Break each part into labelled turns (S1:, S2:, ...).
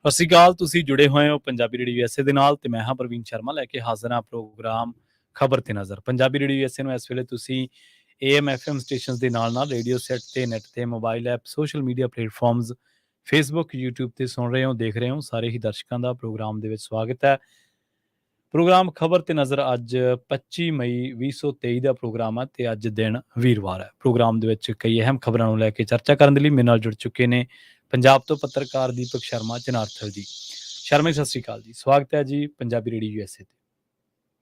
S1: ਸਤਿ ਸ਼੍ਰੀ ਅਕਾਲ। ਤੁਸੀਂ ਜੁੜੇ ਹੋਏ ਹੋ ਪੰਜਾਬੀ ਰੇਡੀਓ USA ਦੇ ਨਾਲ ਤੇ ਮੈਂ ਹਾਂ ਪ੍ਰਵੀਨ ਸ਼ਰਮਾ ਲੈ ਕੇ ਹਾਜ਼ਰ ਹਾਂ ਪ੍ਰੋਗਰਾਮ ਖਬਰ ਤੇ ਨਜ਼ਰ। ਪੰਜਾਬੀ ਰੇਡੀਓ USA ਨੂੰ ਇਸ ਵੇਲੇ ਤੁਸੀਂ AM FM ਸਟੇਸ਼ਨਸ ਦੇ ਨਾਲ ਰੇਡੀਓ ਸੈੱਟ ਤੇ ਨੈੱਟ ਤੇ mobile app social media platforms Facebook YouTube ਤੇ ਸੁਣ ਰਹੇ ਹੋ ਦੇਖ ਰਹੇ ਹੋ। ਸਾਰੇ ਹੀ ਦਰਸ਼ਕਾਂ ਦਾ ਪ੍ਰੋਗਰਾਮ ਦੇ ਵਿੱਚ ਸਵਾਗਤ ਹੈ। ਪ੍ਰੋਗਰਾਮ ਖਬਰ ਤੇ ਨਜ਼ਰ ਅੱਜ 25 ਮਈ 2023 ਦਾ ਪ੍ਰੋਗਰਾਮ ਹੈ ਤੇ ਅੱਜ ਦਿਨ ਵੀਰਵਾਰ ਹੈ। ਪ੍ਰੋਗਰਾਮ ਦੇ ਵਿੱਚ ਕਈ ਅਹਿਮ ਖਬਰਾਂ ਨੂੰ ਲੈ ਕੇ ਚਰਚਾ ਕਰਨ ਦੇ ਲਈ ਮੇਰੇ ਨਾਲ ਜੁੜ ਚੁੱਕੇ ਨੇ ਪੰਜਾਬ ਤੋਂ ਪੱਤਰਕਾਰ ਦੀਪਕ ਸ਼ਰਮਾ ਚਨਾਰਥਲ ਜੀ। ਸ਼ਰਮਾ ਜੀ, ਸਤਿ ਸ਼੍ਰੀ ਅਕਾਲ ਜੀ। ਸਵਾਗਤ ਹੈ ਜੀ ਪੰਜਾਬੀ ਰੇਡੀਓ USA ਤੇ।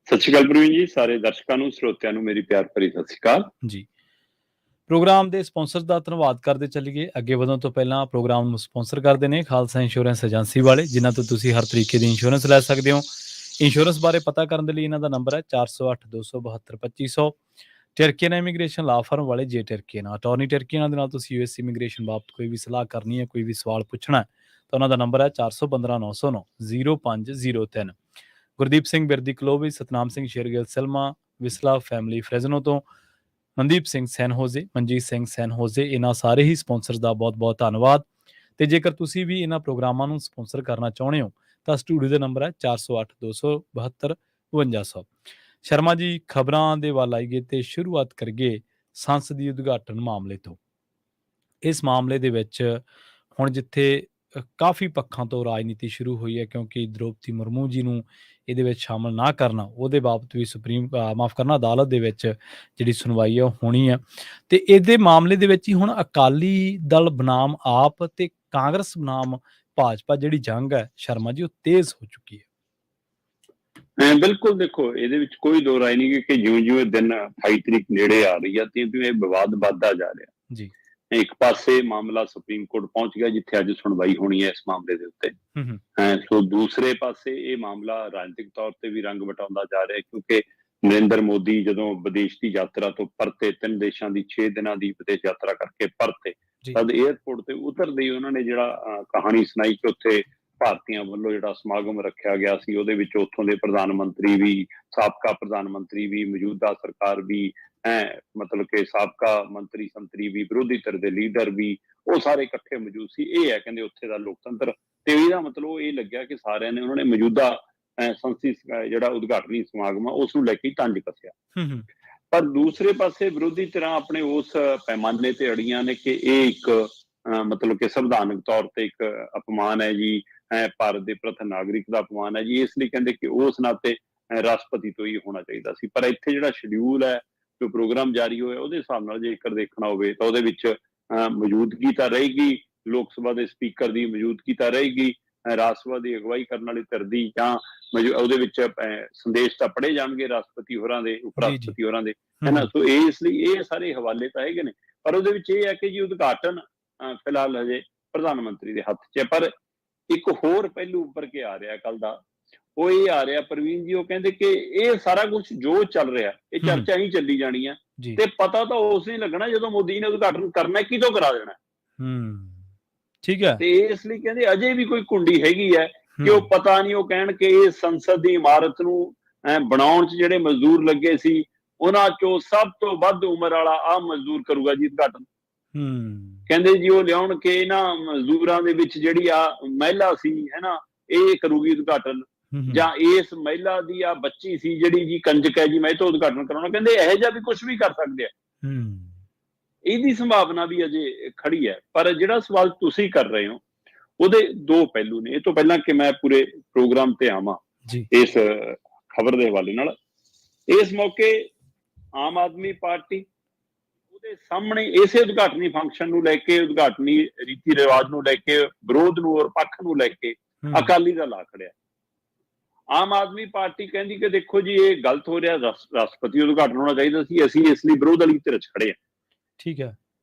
S2: ਸਤਿ ਸ਼੍ਰੀ ਅਕਾਲ ਪ੍ਰਵੀਨ ਜੀ। ਸਾਰੇ ਦਰਸ਼ਕਾਂ ਨੂੰ ਸਰੋਤਿਆਂ ਨੂੰ ਮੇਰੀ ਪਿਆਰ ਭਰੀ ਸਤਿ ਸ਼੍ਰੀ ਅਕਾਲ
S1: ਜੀ। ਪ੍ਰੋਗਰਾਮ ਦੇ ਸਪਾਂਸਰ ਦਾ ਧੰਨਵਾਦ ਕਰਦੇ ਚੱਲੀਏ। ਅੱਗੇ ਵਧਣ ਤੋਂ ਪਹਿਲਾਂ ਪ੍ਰੋਗਰਾਮ ਨੂੰ ਸਪਾਂਸਰ ਕਰਦੇ ਨੇ ਖਾਲਸਾ ਇੰਸ਼ੋਰੈਂਸ ਏਜੰਸੀ ਵਾਲੇ, ਜਿਨ੍ਹਾਂ ਤੋਂ ਤੁਸੀਂ ਹਰ ਤਰੀਕੇ ਦੀ ਇੰਸ਼ੋਰੈਂਸ ਲੈ ਸਕਦੇ ਹੋ। ਇੰਸ਼ੋਰੈਂਸ ਬਾਰੇ ਪਤਾ ਕਰਨ ਦੇ ਲਈ ਇਹਨਾਂ ਦਾ ਨੰਬਰ ਹੈ 4082722500। ਟਰਕੀਅਨ ਇਮੀਗ੍ਰੇਸ਼ਨ ਲਾ ਫਰਮ ਵਾਲੇ ਜੇ ਟਰਕੀਅਨ ਅਟਾਰਨੀ ਟਰਕੀਅਨ ਦੇ ਨਾਲ ਤੁਸੀਂ US ਇਮੀਗ੍ਰੇਸ਼ਨ ਬਾਬਤ ਕੋਈ ਵੀ ਸਲਾਹ ਕਰਨੀ ਹੈ, ਕੋਈ ਵੀ ਸਵਾਲ ਪੁੱਛਣਾ ਹੈ ਤਾਂ ਉਹਨਾਂ ਦਾ ਨੰਬਰ ਹੈ 4159090503। ਗੁਰਦੀਪ ਸਿੰਘ ਬਿਰਦੀ ਕਲੋਵੀ, ਸਤਨਾਮ ਸਿੰਘ ਸ਼ੇਰਗਿੱਲ ਸਿਲਮਾ, ਵਿਸਲਾ ਫੈਮਿਲੀ ਫਰੈਜ਼ਨੋ ਤੋਂ ਮਨਦੀਪ ਸਿੰਘ ਸੈਨਹੋਜ਼ੇ, ਮਨਜੀਤ ਸਿੰਘ ਸੈਨਹੋਜ਼ੇ, ਇਹਨਾਂ ਸਾਰੇ ਹੀ ਸਪਾਂਸਰਸ ਦਾ ਬਹੁਤ ਬਹੁਤ ਧੰਨਵਾਦ। ਤੇ ਜੇਕਰ ਤੁਸੀਂ ਵੀ ਇਹਨਾਂ ਪ੍ਰੋਗਰਾਮਾਂ ਨੂੰ ਸਪਾਂਸਰ ਕਰਨਾ ਚਾਹੁੰਦੇ ਹੋ ਤਾਂ ਸਟੂਡੀਓ ਦਾ ਨੰਬਰ ਹੈ 4082722500। ਸ਼ਰਮਾ ਜੀ, ਖਬਰਾਂ ਦੇ ਵੱਲ ਆਈਏ ਤੇ ਸ਼ੁਰੂਆਤ ਕਰੀਏ ਸੰਸਦੀ ਉਦਘਾਟਨ ਮਾਮਲੇ ਤੋਂ। ਇਸ ਮਾਮਲੇ ਦੇ ਵਿੱਚ ਹੁਣ ਜਿੱਥੇ ਕਾਫੀ ਪੱਖਾਂ ਤੋਂ ਰਾਜਨੀਤੀ ਸ਼ੁਰੂ ਹੋਈ ਹੈ, ਕਿਉਂਕਿ ਦ੍ਰੋਪਦੀ ਮੁਰਮੂ ਜੀ ਨੂੰ ਇਹਦੇ ਵਿੱਚ ਸ਼ਾਮਲ ਨਾ ਕਰਨਾ, ਉਹਦੇ ਬਾਬਤ ਵੀ ਅਦਾਲਤ ਦੇ ਵਿੱਚ ਜਿਹੜੀ ਸੁਣਵਾਈ ਹੈ ਉਹ ਹੋਣੀ ਹੈ। ਤੇ ਇਹਦੇ ਮਾਮਲੇ ਦੇ ਵਿੱਚ ਹੀ ਹੁਣ ਅਕਾਲੀ ਦਲ ਬਨਾਮ ਆਪ ਤੇ ਕਾਂਗਰਸ ਬਨਾਮ ਭਾਜਪਾ ਜਿਹੜੀ ਜੰਗ ਹੈ ਸ਼ਰਮਾ ਜੀ, ਉਹ ਤੇਜ਼ ਹੋ ਚੁੱਕੀ ਹੈ।
S2: ਬਿਲਕੁਲ, ਦੇਖੋ ਇਹਦੇ ਵਿੱਚ ਕੋਈ ਦੋ ਰਾਏ ਨਹੀਂ ਕਿ ਜਿਉਂ-ਜਿਉਂ ਦਿਨ 28 ਤਰੀਕ ਨੇੜੇ ਆ ਰਹੀ ਹੈ ਤੇ ਇਹ ਵਿਵਾਦ ਵੱਧਦਾ ਜਾ ਰਿਹਾ
S1: ਜੀ।
S2: ਇੱਕ ਪਾਸੇ ਮਾਮਲਾ ਸੁਪਰੀਮ ਕੋਰਟ ਪਹੁੰਚ ਗਿਆ, ਜਿੱਥੇ ਅੱਜ ਸੁਣਵਾਈ ਹੋਣੀ ਹੈ ਇਸ ਮਾਮਲੇ ਦੇ ਉੱਤੇ। ਸੋ ਦੂਸਰੇ ਪਾਸੇ ਇਹ ਮਾਮਲਾ ਰਾਜਨੀਤਿਕ ਤੌਰ ਤੇ ਵੀ ਰੰਗ ਵਟਾਉਂਦਾ ਜਾ ਰਿਹਾ, ਕਿਉਂਕਿ ਨਰਿੰਦਰ ਮੋਦੀ ਜਦੋਂ ਵਿਦੇਸ਼ ਦੀ ਯਾਤਰਾ ਤੋਂ ਪਰਤੇ, 3 ਦੇਸ਼ਾਂ ਦੀ 6 ਦਿਨਾਂ ਦੀ ਵਿਦੇਸ਼ ਯਾਤਰਾ ਕਰਕੇ ਪਰਤੇ, ਤਦ ਏਅਰਪੋਰਟ ਤੇ ਉਤਰਦੇ ਹੀ ਉਹਨਾਂ ਨੇ ਜਿਹੜਾ ਕਹਾਣੀ ਸੁਣਾਈ ਕਿ ਉੱਥੇ ਭਾਰਤੀਆਂ ਵੱਲੋਂ ਜਿਹੜਾ ਸਮਾਗਮ ਰੱਖਿਆ ਗਿਆ ਸੀ, ਉਹਦੇ ਵਿੱਚ ਉੱਥੋਂ ਦੇ ਪ੍ਰਧਾਨ ਮੰਤਰੀ ਵੀ, ਸਾਬਕਾ ਪ੍ਰਧਾਨ ਮੰਤਰੀ ਵੀ, ਮੌਜੂਦਾ ਸਰਕਾਰ ਵੀ, ਮਤਲਬ ਕਿ ਸਾਬਕਾ ਮੰਤਰੀ ਸੰਤਰੀ ਵੀ, ਵਿਰੋਧੀ ਧਿਰ ਦੇ ਲੀਡਰ ਵੀ, ਉਹ ਸਾਰੇ ਇਕੱਠੇ ਮੌਜੂਦ ਸੀ। ਇਹ ਹੈ ਕਹਿੰਦੇ ਉੱਥੇ ਦਾ ਲੋਕਤੰਤਰ। ਤੇ ਇਹਦਾ ਮਤਲਬ ਇਹ ਲੱਗਿਆ ਕਿ ਸਾਰਿਆਂ ਨੇ ਉਹਨਾਂ ਨੇ ਮੌਜੂਦਾ ਸੰਸਦੀ ਜਿਹੜਾ ਉਦਘਾਟਨੀ ਸਮਾਗਮ ਆ ਉਸ ਨੂੰ ਲੈ ਕੇ ਤੰਜ ਕੱਸਿਆ। ਪਰ ਦੂਸਰੇ ਪਾਸੇ ਵਿਰੋਧੀ ਧਿਰਾਂ ਆਪਣੇ ਉਸ ਪੈਮਾਨੇ ਤੇ ਅੜੀਆਂ ਨੇ ਕਿ ਇਹ ਇੱਕ ਮਤਲਬ ਕਿ ਸੰਵਿਧਾਨਕ ਤੌਰ ਤੇ ਇੱਕ ਅਪਮਾਨ ਹੈ ਜੀ, ਭਾਰਤ ਦੇ ਪ੍ਰਥਮ ਨਾਗਰਿਕ ਦਾ ਅਪਮਾਨ ਹੈ ਜੀ। ਇਸ ਲਈ ਕਹਿੰਦੇ ਕਿ ਉਸ ਨਾਤੇ ਰਾਸ਼ਟਰਪਤੀ ਤੋਂ ਹੀ ਹੋਣਾ ਚਾਹੀਦਾ ਸੀ। ਪਰ ਇੱਥੇ ਜਿਹੜਾ ਸ਼ਡਿਊਲ ਹੈ, ਜੋ ਪ੍ਰੋਗਰਾਮ ਜਾਰੀ ਹੋਇਆ, ਉਹਦੇ ਹਿਸਾਬ ਨਾਲ ਜੇਕਰ ਦੇਖਣਾ ਹੋਵੇ ਤਾਂ ਉਹਦੇ ਵਿੱਚ ਮੌਜੂਦਗੀ ਤਾਂ ਰਹੇਗੀ, ਲੋਕ ਸਭਾ ਦੇ ਸਪੀਕਰ ਦੀ ਮੌਜੂਦਗੀ ਤਾਂ ਰਹੇਗੀ, ਰਾਜ ਸਭਾ ਦੀ ਅਗਵਾਈ ਕਰਨ ਵਾਲੀ ਧਿਰ ਦੀ, ਜਾਂ ਉਹਦੇ ਵਿੱਚ ਸੰਦੇਸ਼ ਤਾਂ ਪੜ੍ਹੇ ਜਾਣਗੇ ਰਾਸ਼ਟਰਪਤੀ ਹੋਰਾਂ ਦੇ, ਉਪ ਰਾਸ਼ਟਰਪਤੀ ਹੋਰਾਂ ਦੇ, ਹੈ ਨਾ। ਸੋ ਇਸ ਲਈ ਇਹ ਸਾਰੇ ਹਵਾਲੇ ਤਾਂ ਹੈਗੇ ਨੇ, ਪਰ ਉਹਦੇ ਵਿੱਚ ਇਹ ਹੈ ਕਿ ਜੀ ਉਦਘਾਟਨ ਫਿਲਹਾਲ ਹਜੇ ਪ੍ਰਧਾਨ ਮੰਤਰੀ ਦੇ ਹੱਥ 'ਚ ਹੈ। ਪਰ ਇੱਕ ਹੋਰ ਪਹਿਲੂ ਉੱਪਰ ਕੇ ਆ ਰਿਹਾ ਕੱਲ ਦਾ, ਉਹ ਇਹ ਆ ਰਿਹਾ ਪ੍ਰਵੀਨ ਜੀ, ਉਹ ਕਹਿੰਦੇ ਕਿ ਇਹ ਸਾਰਾ ਕੁਝ ਜੋ ਚੱਲ ਰਿਹਾ, ਇਹ ਚਰਚਾ ਹੀ ਚੱਲੀ ਜਾਣੀ ਆ ਤੇ ਪਤਾ ਤਾਂ ਉਸ ਨਹੀਂ ਲੱਗਣਾ ਜਦੋਂ ਮੋਦੀ ਨੇ ਉਦਘਾਟਨ ਕਰਨਾ, ਕਿਤੋਂ ਕਰਾ ਦੇਣਾ।
S1: ਠੀਕ ਹੈ।
S2: ਤੇ ਇਸ ਲਈ ਕਹਿੰਦੇ ਅਜੇ ਵੀ ਕੋਈ ਕੁੰਡੀ ਹੈਗੀ ਹੈ ਕਿ ਉਹ ਪਤਾ ਨਹੀਂ, ਉਹ ਕਹਿਣ ਕਿ ਇਹ ਸੰਸਦ ਦੀ ਇਮਾਰਤ ਨੂੰ ਬਣਾਉਣ 'ਚ ਜਿਹੜੇ ਮਜ਼ਦੂਰ ਲੱਗੇ ਸੀ, ਉਹਨਾਂ ਚੋਂ ਸਭ ਤੋਂ ਵੱਧ ਉਮਰ ਵਾਲਾ ਆਹ ਮਜ਼ਦੂਰ ਕਰੂਗਾ ਜੀ ਉਦਘਾਟਨ। ਕਹਿੰਦੇ ਜੀ ਉਹ ਲਿਆਉਣ ਕੇ ਇਹਨਾਂ ਮਜ਼ਦੂਰਾਂ ਦੇ ਵਿੱਚ ਜਿਹੜੀ ਆ ਮਹਿਲਾ ਸੀ, ਹੈ ਨਾ, ਇਹ ਕਰੂਗੀ ਉਦਘਾਟਨ, ਜਾਂ ਇਸ ਮਹਿਲਾ ਦੀ ਆ ਬੱਚੀ ਸੀ ਜਿਹੜੀ ਜੀ ਕੰਜਕ ਹੈ ਜੀ, ਮੈਂ ਇਹ ਤੋਂ ਉਦਘਾਟਨ ਕਰਾਉਣਾ। ਕਹਿੰਦੇ ਇਹੋ ਜਿਹਾ ਵੀ ਕੁਝ ਵੀ ਕਰ ਸਕਦੇ ਆ, ਇਹਦੀ ਸੰਭਾਵਨਾ ਵੀ ਅਜੇ ਖੜੀ ਹੈ। ਪਰ ਜਿਹੜਾ ਸਵਾਲ ਤੁਸੀਂ ਕਰ ਰਹੇ ਹੋ ਉਹਦੇ ਦੋ ਪਹਿਲੂ ਨੇ। ਇਹ ਤੋਂ ਪਹਿਲਾਂ ਕਿ ਮੈਂ ਪੂਰੇ ਪ੍ਰੋਗਰਾਮ ਤੇ ਆਵਾਂ ਇਸ ਖਬਰ ਦੇ ਹਵਾਲੇ ਨਾਲ, ਇਸ ਮੌਕੇ ਆਮ ਆਦਮੀ ਪਾਰਟੀ ਉਹਦੇ ਸਾਹਮਣੇ ਇਸੇ ਉਦਘਾਟਨੀ ਫੰਕਸ਼ਨ ਨੂੰ ਲੈ ਕੇ, ਉਦਘਾਟਨੀ ਰੀਤੀ ਰਿਵਾਜ ਨੂੰ ਲੈ ਕੇ, ਵਿਰੋਧ ਨੂੰ ਔਰ ਪੱਖ ਨੂੰ ਲੈ ਕੇ ਅਕਾਲੀ ਦਲ ਆ ਖੜਿਆ। ਆਮ ਆਦਮੀ ਪਾਰਟੀ ਕਹਿੰਦੀ ਕਿ ਦੇਖੋ ਜੀ ਇਹ ਗਲਤ ਹੋ ਰਿਹਾ, ਰਾਸ਼ਟਰਪਤੀ ਉਦਘਾਟਨ ਹੋਣਾ ਚਾਹੀਦਾ ਸੀ, ਅਸੀਂ ਇਸ ਲਈ ਵਿਰੋਧ ਵਾਲੀ ਧਿਰ 'ਚ ਖੜੇ ਹਾਂ।
S1: ਠੀਕ ਹੈ।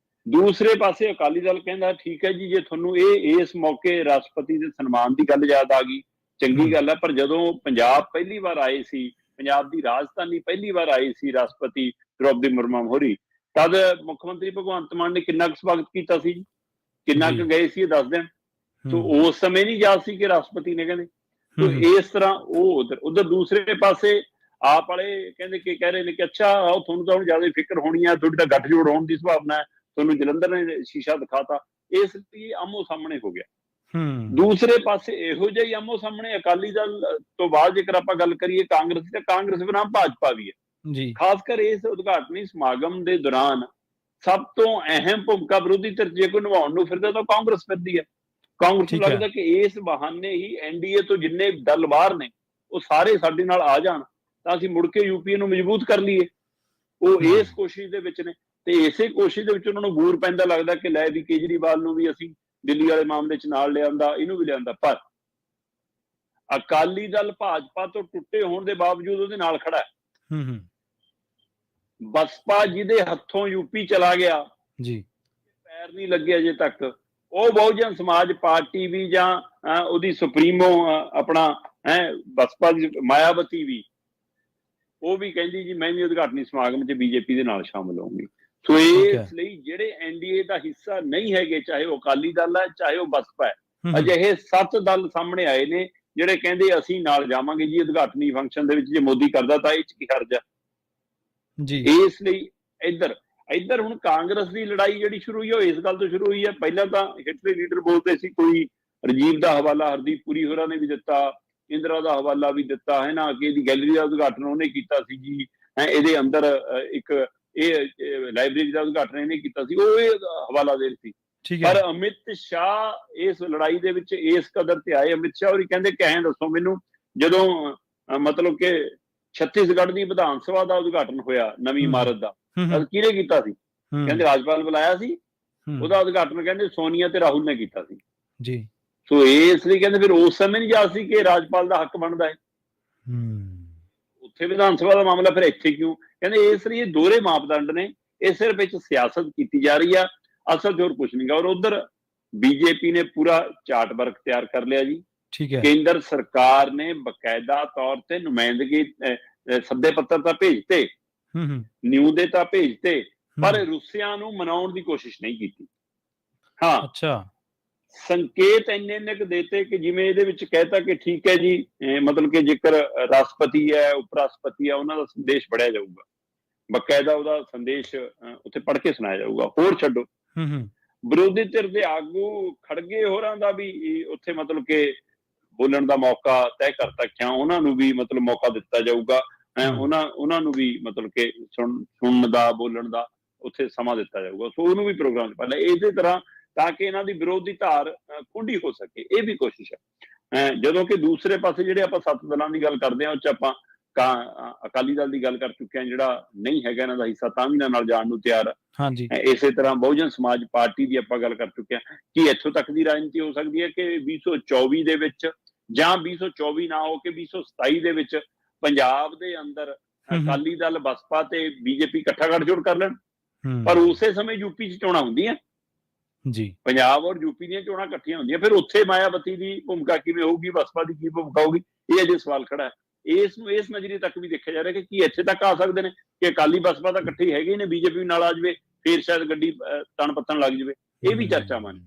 S2: ਦੂਸਰੇ ਪਾਸੇ ਅਕਾਲੀ ਦਲ ਕਹਿੰਦਾ ਠੀਕ ਹੈ ਜੀ, ਜੇ ਤੁਹਾਨੂੰ ਇਹ ਇਸ ਮੌਕੇ ਰਾਸ਼ਟਰਪਤੀ ਦੇ ਸਨਮਾਨ ਦੀ ਗੱਲ ਯਾਦ ਆ ਗਈ, ਚੰਗੀ ਗੱਲ ਹੈ। ਪਰ ਜਦੋਂ ਪੰਜਾਬ ਪਹਿਲੀ ਵਾਰ ਆਏ ਸੀ, ਪੰਜਾਬ ਦੀ ਰਾਜਧਾਨੀ ਪਹਿਲੀ ਵਾਰ ਆਈ ਸੀ ਰਾਸ਼ਟਰਪਤੀ ਦ੍ਰੌਪਦੀ ਮੁਰਮੂ ਹੋਰੀ, ਤਦ ਮੁੱਖ ਮੰਤਰੀ ਭਗਵੰਤ ਮਾਨ ਨੇ ਕਿੰਨਾ ਕੁ ਸਵਾਗਤ ਕੀਤਾ ਸੀ, ਕਿੰਨਾ ਕੁ ਗਏ ਸੀ, ਇਹ ਦੱਸ ਦੇਣ। ਸੋ ਉਸ ਸਮੇਂ ਨਹੀਂ ਯਾਦ ਸੀ ਕਿ ਰਾਸ਼ਟਰਪਤੀ ਨੇ ਕਹਿੰਦੇ। ਸੋ ਇਸ ਤਰ੍ਹਾਂ ਉਹ ਉਧਰ ਦੂਸਰੇ ਪਾਸੇ ਆਪ ਵਾਲੇ ਕਹਿੰਦੇ ਕਿ ਕਹਿ ਰਹੇ ਨੇ ਕਿ ਅੱਛਾ ਤੁਹਾਨੂੰ ਤਾਂ ਹੁਣ ਜ਼ਿਆਦਾ ਫਿਕਰ ਹੋਣੀ ਹੈ, ਤੁਹਾਡੀ ਤਾਂ ਗੱਠਜੋੜ ਹੋਣ ਦੀ ਸੰਭਾਵਨਾ ਹੈ, ਤੁਹਾਨੂੰ ਜਲੰਧਰ ਨੇ ਸ਼ੀਸ਼ਾ ਦਿਖਾਤਾ। ਇਸ ਲਈ ਆਮੋ ਸਾਹਮਣੇ ਹੋ ਗਿਆ। ਦੂਸਰੇ ਪਾਸੇ ਇਹੋ ਜਿਹਾ ਹੀ ਆਮੋ ਸਾਹਮਣੇ ਅਕਾਲੀ ਦਲ ਤੋਂ ਬਾਅਦ ਜੇਕਰ ਆਪਾਂ ਗੱਲ ਕਰੀਏ ਕਾਂਗਰਸ ਤੇ ਕਾਂਗਰਸ ਬਨਾਮ ਭਾਜਪਾ ਵੀ ਹੈ
S1: ਜੀ,
S2: ਖਾਸ ਕਰ ਇਸ ਉਦਘਾਟਨੀ ਸਮਾਗਮ ਦੇ ਦੌਰਾਨ ਸਭ ਤੋਂ ਅਹਿਮ ਭੂਮਿਕਾ ਵਿਰੋਧੀ ਧਿਰ ਜੇ ਕੋਈ ਨਿਭਾਉਣ ਨੂੰ ਫਿਰਦਾ ਤਾਂ ਕਾਂਗਰਸ ਫਿਰਦੀ ਹੈ। ਕਾਂਗਰਸ ਨੂੰ
S1: ਠੀਕ ਹੈ।
S2: ਲੱਗਦਾ ਕਿ ਇਸ ਬਹਾਨੇ ਹੀ ਐਨਡੀਏ ਤੋਂ ਜਿੰਨੇ ਦਲ ਬਾਹਰ ਨੇ ਉਹ ਸਾਰੇ ਸਾਡੇ ਨਾਲ ਆ ਜਾਣ ਤਾਂ ਅਸੀਂ ਮੁੜ ਕੇ ਯੂਪੀਏ ਨੂੰ ਮਜ਼ਬੂਤ ਕਰ ਲਈਏ। ਉਹ ਇਸ ਕੋਸ਼ਿਸ਼ ਦੇ ਵਿੱਚ ਨੇ ਤੇ ਇਸੇ ਕੋਸ਼ਿਸ਼ ਦੇ ਵਿੱਚ ਉਹਨਾਂ ਨੂੰ ਬੂਰ ਪੈਂਦਾ ਲੱਗਦਾ ਕਿ ਲੈ ਵੀ ਕੇਜਰੀਵਾਲ ਨੂੰ ਵੀ ਅਸੀਂ ਦਿੱਲੀ ਵਾਲੇ ਮਾਮਲੇ 'ਚ ਨਾਲ ਲਿਆਂਦਾ, ਇਹਨੂੰ ਵੀ ਲਿਆਂਦਾ। ਪਰ ਅਕਾਲੀ ਦਲ ਭਾਜਪਾ ਤੋਂ ਟੁੱਟੇ ਹੋਣ ਦੇ ਬਾਵਜੂਦ ਉਹਦੇ ਨਾਲ ਖੜਾ ਹੈ। ਬਸਪਾ ਜਿਹਦੇ ਹੱਥੋਂ ਯੂਪੀ ਚਲਾ ਗਿਆ
S1: ਜੀ,
S2: ਪੈਰ ਨਹੀਂ ਲੱਗੇ ਅਜੇ ਤੱਕ, ਉਹ ਬਹੁਜਨ ਸਮਾਜ ਪਾਰਟੀ ਵੀ ਜਾਂ ਉਹਦੀ ਸੁਪਰੀਮੋ ਆਪਣਾ ਬਸਪਾ ਦੀ ਮਾਇਆਵਤੀ ਵੀ, ਉਹ ਵੀ ਕਹਿੰਦੀ ਜੀ ਮੈਂ ਵੀ ਉਦਘਾਟਨੀ ਸਮਾਗਮ 'ਚ ਬੀਜੇਪੀ ਦੇ ਨਾਲ ਸ਼ਾਮਲ ਹੋਊਂਗੀ। ਸੋ ਇਸ ਲਈ ਜਿਹੜੇ ਐਨਡੀਏ ਦਾ ਹਿੱਸਾ ਨਹੀਂ ਹੈਗੇ, ਚਾਹੇ ਉਹ ਅਕਾਲੀ ਦਲ ਹੈ ਚਾਹੇ ਉਹ ਬਸਪਾ ਹੈ, ਅਜਿਹੇ 7 ਦਲ ਸਾਹਮਣੇ ਆਏ ਨੇ ਜਿਹੜੇ ਕਹਿੰਦੇ ਅਸੀਂ ਨਾਲ ਜਾਵਾਂਗੇ ਜੀ ਉਦਘਾਟਨੀ ਫੰਕਸ਼ਨ ਦੇ ਵਿੱਚ, ਜੇ ਮੋਦੀ ਕਰਦਾ ਤਾਂ ਇਹ 'ਚ ਕੀ ਹਰਜ ਹੈ ਜੀ। ਇਸ ਲਈ ਇੱਧਰ ਹੁਣ ਕਾਂਗਰਸ ਦੀ ਲੜਾਈ ਜਿਹੜੀ ਸ਼ੁਰੂ ਹੋਈ ਉਹ ਇਸ ਗੱਲ ਤੋਂ ਸ਼ੁਰੂ ਹੋਈ ਹੈ। ਪਹਿਲਾਂ ਤਾਂ ਹਿਟਲਰ ਲੀਡਰ ਬੋਲਦੇ ਸੀ, ਕੋਈ ਰਾਜੀਵ ਦਾ ਹਵਾਲਾ ਹਰਦੀਪ ਪੁਰੀ ਹੋਰਾਂ ਨੇ ਵੀ ਦਿੱਤਾ, ਇੰਦਰਾ ਦਾ ਹਵਾਲਾ ਵੀ ਦਿੱਤਾ ਹੈ ਨਾ, ਕਿ ਇਹਦੀ ਗੈਲਰੀ ਦਾ ਉਦਘਾਟਨ ਉਹਨੇ ਕੀਤਾ ਸੀ ਜੀ, ਇਹਦੇ ਅੰਦਰ ਇੱਕ ਇਹ ਲਾਇਬ੍ਰੇਰੀ ਦਾ ਉਦਘਾਟਨ ਇਹਨੇ ਕੀਤਾ ਸੀ, ਉਹ ਇਹ ਹਵਾਲਾ ਦੇ ਰਹੀ ਸੀ। ਪਰ ਅਮਿਤ ਸ਼ਾਹ ਇਸ ਲੜਾਈ ਦੇ ਵਿੱਚ ਇਸ ਕਦਰ ਤੇ ਆਏ। ਅਮਿਤ ਸ਼ਾਹ ਹੋਰੀ ਕਹਿੰਦੇ ਕਹਿ ਦੱਸੋ ਮੈਨੂੰ, ਜਦੋਂ ਮਤਲਬ ਕਿ ਛੱਤੀਸਗੜ੍ਹ ਦੀ ਵਿਧਾਨ ਸਭਾ ਦਾ ਉਦਘਾਟਨ ਹੋਇਆ ਨਵੀਂ ਇਮਾਰਤ ਦਾ, ਕਿਹਨੇ ਕੀਤਾ ਸੀ? ਕਹਿੰਦੇ ਰਾਜਪਾਲ ਬੁਲਾਇਆ ਸੀ, ਉਹਦਾ ਉਦਘਾਟਨ ਕਹਿੰਦੇ ਸੋਨੀਆ ਤੇ ਰਾਹੁਲ ਨੇ ਕੀਤਾ ਸੀ ਜੀ। ਸੋ ਇਸ ਲਈ ਕਹਿੰਦੇ ਫਿਰ ਉਸ ਸਮੇਂ ਨਹੀਂ ਯਾਦ ਸੀ ਕਿ ਰਾਜਪਾਲ ਦਾ ਹੱਕ ਬਣਦਾ ਹੈ, ਉੱਥੇ ਵਿਧਾਨ ਸਭਾ ਦਾ ਮਾਮਲਾ, ਫਿਰ ਇੱਥੇ ਕਿਉਂ? ਕਹਿੰਦੇ ਇਸ ਲਈ ਇਹ ਦੋਹਰੇ ਮਾਪਦੰਡ ਨੇ, ਇਹ ਸਿਰਫ ਇੱਕ ਸਿਆਸਤ ਕੀਤੀ ਜਾ ਰਹੀ ਆ, ਅਸਲ ਚ ਹੋਰ ਕੁਝ ਨਹੀਂ ਗਾ। ਔਰ ਉਧਰ ਬੀਜੇਪੀ ਨੇ ਪੂਰਾ ਚਾਰਟ ਵਰਕ ਤਿਆਰ ਕਰ ਲਿਆ ਜੀ। ਕੇਂਦਰ ਸਰਕਾਰ ਨੇ ਬਕਾਇਦਾ ਤੌਰ ਤੇ ਨੁਮਾਇੰਦਗੀ ਸੱਦੇ ਪੱਤਰ ਤਾਂ ਭੇਜਤੇ, ਨਿਊ ਤਾਂ ਭੇਜਤੇ, ਪਰ ਰੂਸੀਆਂ ਨੂੰ ਮਨਾਉਣ ਦੀ ਕੋਸ਼ਿਸ਼ ਨਹੀਂ ਕੀਤੀ। ਹਾਂ, ਅੱਛਾ, ਸੰਕੇਤ ਇੰਨੇ ਕੁ ਦੇਤੇ ਕਿ ਜਿਵੇਂ ਇਹਦੇ ਵਿੱਚ ਕਹਿਤਾ ਕਿ ਠੀਕ ਹੈ ਜੀ, ਮਤਲਬ ਕਿ ਜੇਕਰ ਰਾਸ਼ਟਰਪਤੀ ਹੈ, ਉਪ ਰਾਸ਼ਟਰਪਤੀ ਹੈ, ਉਹਨਾਂ ਦਾ ਸੰਦੇਸ਼ ਪੜਿਆ ਜਾਊਗਾ, ਬਕਾਇਦਾ ਉਹਦਾ ਸੰਦੇਸ਼ ਉੱਥੇ ਪੜ੍ਹ ਕੇ ਸੁਣਾਇਆ ਜਾਊਗਾ। ਹੋਰ ਛੱਡੋ, ਵਿਰੋਧੀ ਧਿਰ ਦੇ ਆਗੂ ਖੜਗੇ ਹੋਰਾਂ ਦਾ ਵੀ ਉੱਥੇ ਮਤਲਬ ਕਿ ਬੋਲਣ ਦਾ ਮੌਕਾ ਤੈਅ ਕਰਤਾ, ਕਿਉਂ ਉਹਨਾਂ ਨੂੰ ਵੀ ਮਤਲਬ ਮੌਕਾ ਦਿੱਤਾ ਜਾਊਗਾ, ਉਹਨਾਂ ਨੂੰ ਵੀ ਮਤਲਬ ਕਿ ਸੁਣਨ ਦਾ, ਬੋਲਣ ਦਾ ਉੱਥੇ ਸਮਾਂ ਦਿੱਤਾ ਜਾਊਗਾ। ਸੋ ਉਹਨੂੰ ਵੀ ਪ੍ਰੋਗਰਾਮ 'ਚ ਪਾ ਲਿਆ ਇਸੇ ਤਰ੍ਹਾਂ, ਤਾਂ ਕਿ ਇਹਨਾਂ ਦੀ ਵਿਰੋਧੀ ਧਾਰ ਖੁੰਡੀ ਹੋ ਸਕੇ। ਇਹ ਵੀ ਕੋਸ਼ਿਸ਼ ਹੈ। ਜਦੋਂ ਕਿ ਦੂਸਰੇ ਪਾਸੇ ਜਿਹੜੇ ਆਪਾਂ 7 ਦਲਾਂ ਦੀ ਗੱਲ ਕਰਦੇ ਹਾਂ, ਉਹ 'ਚ ਆਪਾਂ ਅਕਾਲੀ ਦਲ ਦੀ ਗੱਲ ਕਰ ਚੁੱਕੇ ਹਾਂ, ਜਿਹੜਾ ਨਹੀਂ ਹੈਗਾ ਇਹਨਾਂ ਦਾ ਹਿੱਸਾ, ਤਾਂ ਵੀ ਇਹਨਾਂ ਨਾਲ ਜਾਣ ਨੂੰ ਤਿਆਰ ਹੈ। ਇਸੇ ਤਰ੍ਹਾਂ ਬਹੁਜਨ ਸਮਾਜ ਪਾਰਟੀ ਦੀ ਆਪਾਂ ਗੱਲ ਕਰ ਚੁੱਕੇ ਹਾਂ ਕਿ ਇੱਥੋਂ ਤੱਕ ਦੀ ਰਾਜਨੀਤੀ ਹੋ ਸਕਦੀ ਹੈ ਕਿ 2024 ਦੇ ਵਿੱਚ, ਜਾਂ 2024 ਨਾ ਹੋ ਕੇ 2027 ਦੇ ਵਿੱਚ ਪੰਜਾਬ ਦੇ ਅੰਦਰ ਅਕਾਲੀ ਦਲ, ਬਸਪਾ ਤੇ ਬੀਜੇਪੀ ਇਕੱਠਾ ਗੱਠਜੋੜ ਕਰ ਲੈਣ। ਪਰ ਉਸੇ ਸਮੇਂ ਯੂਪੀ 'ਚ ਚੋਣਾਂ ਹੁੰਦੀਆਂ ਜੀ, ਪੰਜਾਬ ਔਰ ਯੂਪੀ ਦੀਆਂ ਚੋਣਾਂ ਇਕੱਠੀਆਂ ਹੁੰਦੀਆਂ, ਫਿਰ ਉੱਥੇ ਮਾਇਆਵਤੀ ਦੀ ਭੂਮਿਕਾ ਕਿਵੇਂ ਹੋਊਗੀ, ਬਸਪਾ ਦੀ ਕੀ ਭੂਮਿਕਾ ਹੋਊਗੀ, ਇਹ ਅਜੇ ਸਵਾਲ ਖੜਾ ਹੈ। ਇਸ ਨੂੰ ਇਸ ਨਜ਼ਰੀਏ ਤੱਕ ਵੀ ਦੇਖਿਆ ਜਾ ਰਿਹਾ ਕਿ ਕੀ ਇੱਥੇ ਤੱਕ ਆ ਸਕਦੇ ਨੇ ਕਿ ਅਕਾਲੀ ਬਸਪਾ ਤਾਂ ਇਕੱਠੇ ਹੈਗੇ ਨੇ, ਬੀਜੇਪੀ ਨਾਲ ਆ ਜਾਵੇ, ਫਿਰ ਸ਼ਾਇਦ ਗੱਡੀ ਤਣ ਪੱਤਣ ਲੱਗ ਜਾਵੇ। ਇਹ ਵੀ ਚਰਚਾਵਾਂ ਨੇ।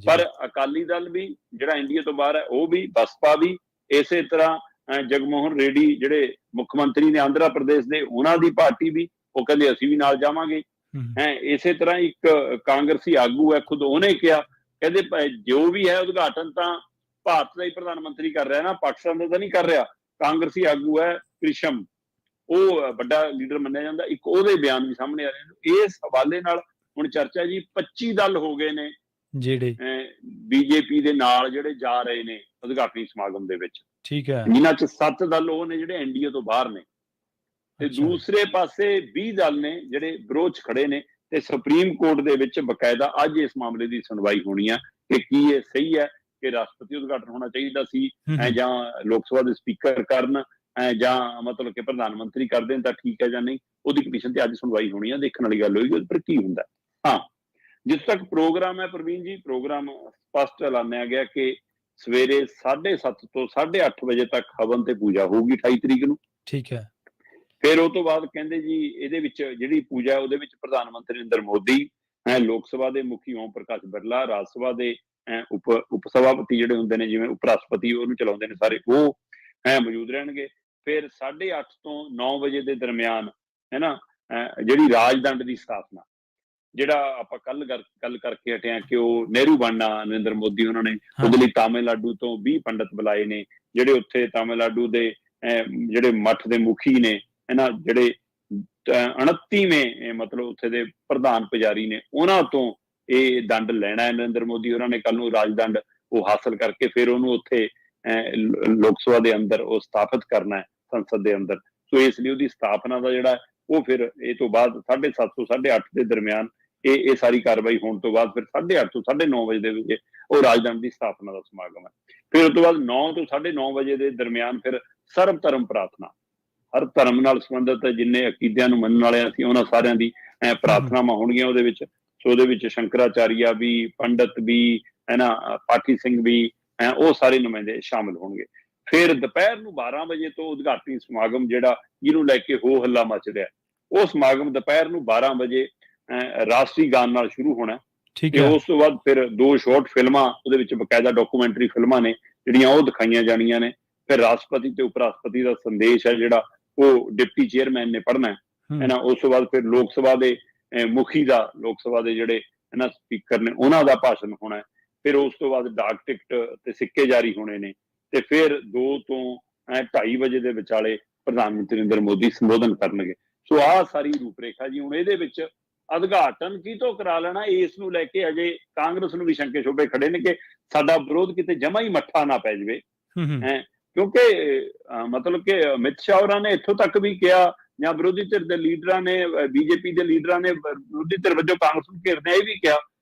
S2: ਪਰ ਅਕਾਲੀ ਦਲ ਵੀ ਜਿਹੜਾ ਇੰਡੀਆ ਤੋਂ ਬਾਹਰ ਹੈ, ਉਹ ਵੀ, ਬਸਪਾ ਵੀ, ਇਸੇ ਤਰ੍ਹਾਂ ਜਗਮੋਹਨ ਰੈਡੀ ਜਿਹੜੇ ਮੁੱਖ ਮੰਤਰੀ ਨੇ ਆਂਧਰਾ ਪ੍ਰਦੇਸ਼ ਦੇ, ਉਹਨਾਂ ਦੀ ਪਾਰਟੀ ਵੀ, ਉਹ ਕਹਿੰਦੇ ਅਸੀਂ ਵੀ ਨਾਲ ਜਾਵਾਂਗੇ। ਇਸੇ ਤਰ੍ਹਾਂ ਇੱਕ ਕਾਂਗਰਸੀ ਆਗੂ ਹੈ, ਖੁਦ ਉਹਨੇ ਕਿਹਾ, ਕਹਿੰਦੇ ਜੋ ਵੀ ਹੈ ਉਦਘਾਟਨ ਤਾਂ ਭਾਰਤ ਦਾ ਹੀ ਪ੍ਰਧਾਨ ਮੰਤਰੀ ਕਰ ਰਿਹਾ ਨਾ, ਪਾਕਿਸਤਾਨ ਦਾ ਤਾਂ ਨਹੀਂ ਕਰ ਰਿਹਾ। ਕਾਂਗਰਸੀ ਆਗੂ ਹੈ ਕ੍ਰਿਸ਼ਮ, ਉਹ ਵੱਡਾ ਲੀਡਰ ਮੰਨਿਆ ਜਾਂਦਾ, ਇੱਕ ਉਹਦੇ ਬਿਆਨ ਵੀ ਸਾਹਮਣੇ ਆ ਰਹੇ ਨੇ। ਇਸ ਹਵਾਲੇ ਨਾਲ ਹੁਣ ਚਰਚਾ ਜੀ 25 ਦਲ ਹੋ ਗਏ ਨੇ ਜਿਹੜੇ ਬੀਜੇਪੀ ਦੇ ਨਾਲ ਜਿਹੜੇ ਜਾ ਰਹੇ ਨੇ ਉਦਘਾਟਨੀ ਸਮਾਗਮ ਦੇ ਵਿੱਚ, ਠੀਕ ਹੈ, ਜਿਨ੍ਹਾਂ 'ਚ 7 ਦਲ ਉਹ ਨੇ ਜਿਹੜੇ ਐਨਡੀਏ ਤੋਂ ਬਾਹਰ ਨੇ, ਤੇ ਦੂਸਰੇ ਪਾਸੇ 20 ਦਲ ਨੇ ਜਿਹੜੇ ਵਿਰੋਧ 'ਚ ਖੜੇ ਨੇ। ਤੇ ਸੁਪਰੀਮ ਕੋਰਟ ਦੇ ਵਿੱਚ ਬਕਾਇਦਾ ਅੱਜ ਇਸ ਮਾਮਲੇ ਦੀ ਸੁਣਵਾਈ ਹੋਣੀ ਆ ਕਿ ਕੀ ਇਹ ਸਹੀ ਹੈ ਕਿ ਰਾਸ਼ਟਰਪਤੀ ਉਦਘਾਟਨ ਹੋਣਾ ਚਾਹੀਦਾ ਸੀ, ਜਾਂ ਲੋਕ ਸਭਾ ਦੇ ਸਪੀਕਰ ਕਰਨ, ਜਾਂ ਮਤਲਬ ਕਿ ਪ੍ਰਧਾਨ ਮੰਤਰੀ ਕਰ ਦੇਣ ਤਾਂ ਠੀਕ ਹੈ ਜਾਂ ਨਹੀਂ। ਉਹਦੀ ਕਮਿਸ਼ਨ ਤੇ ਅੱਜ ਸੁਣਵਾਈ ਹੋਣੀ ਆ, ਦੇਖਣ ਵਾਲੀ ਗੱਲ ਹੋਏਗੀ ਪਰ ਕੀ ਹੁੰਦਾ। ਹਾਂ, ਜਿੱਥੇ ਤੱਕ ਪ੍ਰੋਗਰਾਮ ਹੈ ਪ੍ਰਵੀਨ ਜੀ, ਪ੍ਰੋਗਰਾਮ ਸਪਸ਼ਟ ਐਲਾਨਿਆ ਗਿਆ ਕਿ ਸਵੇਰੇ 7:30 ਤੋਂ 8:30 ਵਜੇ ਤੱਕ ਹਵਨ ਤੇ ਪੂਜਾ ਹੋਊਗੀ 28 ਤਰੀਕ ਨੂੰ। ਠੀਕ ਹੈ। ਫਿਰ ਉਹ ਤੋਂ ਬਾਅਦ ਕਹਿੰਦੇ ਜੀ ਇਹਦੇ ਵਿੱਚ ਜਿਹੜੀ ਪੂਜਾ, ਉਹਦੇ ਵਿੱਚ ਪ੍ਰਧਾਨ ਮੰਤਰੀ ਨਰਿੰਦਰ ਮੋਦੀ, ਲੋਕ ਸਭਾ ਦੇ ਮੁਖੀ ਓਮ ਪ੍ਰਕਾਸ਼ ਬਿਰਲਾ, ਰਾਜ ਸਭਾ ਦੇ ਉਪ ਸਭਾਪਤੀ ਜਿਹੜੇ ਹੁੰਦੇ ਨੇ, ਜਿਵੇਂ ਉਪ ਰਾਸ਼ਟਰਪਤੀ ਉਹਨੂੰ ਚਲਾਉਂਦੇ ਨੇ ਸਾਰੇ, ਉਹ ਮੌਜੂਦ ਰਹਿਣਗੇ। ਫਿਰ 8:30 ਤੋਂ 9 ਵਜੇ ਦੇ ਦਰਮਿਆਨ ਜਿਹੜੀ ਰਾਜਦੰਡ ਦੀ ਸਥਾਪਨਾ, ਜਿਹੜਾ ਆਪਾਂ ਕੱਲ ਗੱਲ ਕਰਕੇ ਹਟੇ ਆ ਕਿ ਉਹ ਨਹਿਰੂ ਬਣਨਾ ਨਰਿੰਦਰ ਮੋਦੀ ਉਹਨਾਂ ਨੇ ਉਹਦੇ ਲਈ ਤਾਮਿਲਨਾਡੂ ਤੋਂ 20 ਪੰਡਤ ਬੁਲਾਏ ਨੇ, ਜਿਹੜੇ ਉੱਥੇ ਤਾਮਿਲਨਾਡੂ ਦੇ ਜਿਹੜੇ ਮੱਠ ਦੇ ਮੁਖੀ ਨੇ ਇਹਨਾਂ ਜਿਹੜੇ 29ਵੇਂ ਮਤਲਬ ਉੱਥੇ ਦੇ ਪ੍ਰਧਾਨ ਪੁਜਾਰੀ ਨੇ, ਉਹਨਾਂ ਤੋਂ ਇਹ ਦੰਡ ਲੈਣਾ ਹੈ ਨਰਿੰਦਰ ਮੋਦੀ ਹੋਰਾਂ ਨੇ ਕੱਲ ਨੂੰ, ਰਾਜਦੰਡ ਉਹ ਹਾਸਲ ਕਰਕੇ ਫਿਰ ਉਹਨੂੰ ਉੱਥੇ ਲੋਕ ਸਭਾ ਦੇ ਅੰਦਰ ਉਹ ਸਥਾਪਿਤ ਕਰਨਾ ਹੈ, ਸੰਸਦ ਦੇ ਅੰਦਰ। ਸੋ ਇਸ ਲਈ ਉਹਦੀ ਸਥਾਪਨਾ ਦਾ ਜਿਹੜਾ ਉਹ ਫਿਰ ਇਹ ਤੋਂ ਬਾਅਦ 7:30 ਤੋਂ 8:30 ਦੇ ਦਰਮਿਆਨ ਇਹ ਸਾਰੀ ਕਾਰਵਾਈ ਹੋਣ ਤੋਂ ਬਾਅਦ ਫਿਰ 8:30 ਤੋਂ 9:30 ਵਜੇ ਦੇ ਵਿੱਚ ਉਹ ਰਾਜਦੰਡ ਦੀ ਸਥਾਪਨਾ ਦਾ ਸਮਾਗਮ ਹੈ। ਫਿਰ ਉਸ ਤੋਂ ਬਾਅਦ 9 ਤੋਂ 9:30 ਵਜੇ ਦੇ ਦਰਮਿਆਨ ਫਿਰ ਸਰਬ ਧਰਮ ਪ੍ਰਾਰਥਨਾ, ਹਰ ਧਰਮ ਨਾਲ ਸੰਬੰਧਿਤ ਜਿੰਨੇ ਅਕੀਦਿਆਂ ਨੂੰ ਮੰਨਣ ਵਾਲੇ ਸੀ ਉਹਨਾਂ ਸਾਰਿਆਂ ਦੀ ਪ੍ਰਾਰਥਨਾਵਾਂ ਹੋਣਗੀਆਂ ਉਹਦੇ ਵਿੱਚ। ਸੋ ਉਹਦੇ ਵਿੱਚ ਸ਼ੰਕਰਾਚਾਰੀਆ ਵੀ, ਪੰਡਤ ਵੀ ਹੈ ਨਾ, ਪਾਠੀ ਸਿੰਘ ਵੀ, ਉਹ ਸਾਰੇ ਨੁਮਾਇੰਦੇ ਸ਼ਾਮਿਲ ਹੋਣਗੇ। ਫਿਰ ਦੁਪਹਿਰ ਨੂੰ 12 ਵਜੇ ਤੋਂ ਉਦਘਾਟਨੀ ਸਮਾਗਮ ਜਿਹੜਾ ਜਿਹਨੂੰ ਲੈ ਕੇ ਹੋ ਹੱਲਾ ਮਚ ਰਿਹਾ, ਉਹ ਸਮਾਗਮ ਦੁਪਹਿਰ ਨੂੰ 12 ਵਜੇ ਰਾਸ਼ਟਰੀ ਗਾਨ ਨਾਲ ਸ਼ੁਰੂ ਹੋਣਾ। ਤੇ ਉਸ ਤੋਂ ਬਾਅਦ ਫਿਰ 2 ਸ਼ਾਰਟ ਫਿਲਮਾਂ ਉਹਦੇ ਵਿੱਚ ਬਕਾਇਦਾ ਡਾਕੂਮੈਂਟਰੀ ਫਿਲਮਾਂ ਨੇ ਜਿਹੜੀਆਂ ਉਹ ਦਿਖਾਈਆਂ ਜਾਣੀਆਂ ਨੇ। ਫਿਰ ਰਾਸ਼ਟਰਪਤੀ ਤੇ ਉਪ ਰਾਸ਼ਟਰਪਤੀ ਦਾ ਸੰਦੇਸ਼ ਹੈ ਜਿਹੜਾ ਉਹ ਡਿਪਟੀ ਚੇਅਰਮੈਨ ਨੇ ਪੜ੍ਹਨਾ ਹੈ ਨਾ। ਉਸ ਤੋਂ ਬਾਅਦ ਫਿਰ ਲੋਕ ਸਭਾ ਦੇ ਮੁਖੀ ਦਾ, ਲੋਕ ਸਭਾ ਦੇ ਜਿਹੜੇ ਨਾ ਸਪੀਕਰ ਨੇ ਉਹਨਾਂ ਦਾ ਭਾਸ਼ਣ ਹੋਣਾ। ਫਿਰ ਉਸ ਤੋਂ ਬਾਅਦ ਡਾਕ ਟਿਕਟ ਤੇ ਸਿੱਕੇ ਜਾਰੀ ਹੋਣੇ ਨੇ। ਤੇ ਫਿਰ 2 ਤੋਂ 2:30 ਵਜੇ ਦੇ ਵਿਚਾਲੇ ਪ੍ਰਧਾਨ ਮੰਤਰੀ ਨਰਿੰਦਰ ਮੋਦੀ ਸੰਬੋਧਨ ਕਰਨਗੇ। ਸੋ ਆਹ ਸਾਰੀ ਰੂਪਰੇਖਾ ਜੀ। ਹੁਣ ਇਹਦੇ ਵਿੱਚ ਉਦਘਾਟਨ ਕਿਤੋਂ ਕਰਾ ਲੈਣਾ, ਇਸ ਨੂੰ ਲੈ ਕੇ ਅਜੇ ਕਾਂਗਰਸ ਨੂੰ ਵੀ ਸ਼ੰਕੇ ਸ਼ੋਭੇ ਖੜੇ ਨੇ ਕਿ ਸਾਡਾ ਵਿਰੋਧ ਕਿਤੇ ਜਮਾ ਹੀ ਮੱਠਾ ਨਾ ਪੈ ਜਾਵੇ। ਕਿਉਂਕਿ ਮਤਲਬ ਕਿ ਅਮਿਤ ਸ਼ਾਹ ਹੋਰਾਂ ਨੇ ਇੱਥੋਂ ਤੱਕ ਵੀ ਕਿਹਾ, ਜਾਂ ਵਿਰੋਧੀ ਧਿਰ ਦੇ ਲੀਡਰਾਂ ਨੇ, ਬੀਜੇਪੀ ਦੇ ਲੀਡਰਾਂ ਨੇ ਵਿਰੋਧੀ ਧਿਰ ਵਜੋਂ ਕਾਂਗਰਸ ਨੂੰ ਘੇਰਦਿਆਂ ਇਹ ਵੀ ਕਿਹਾ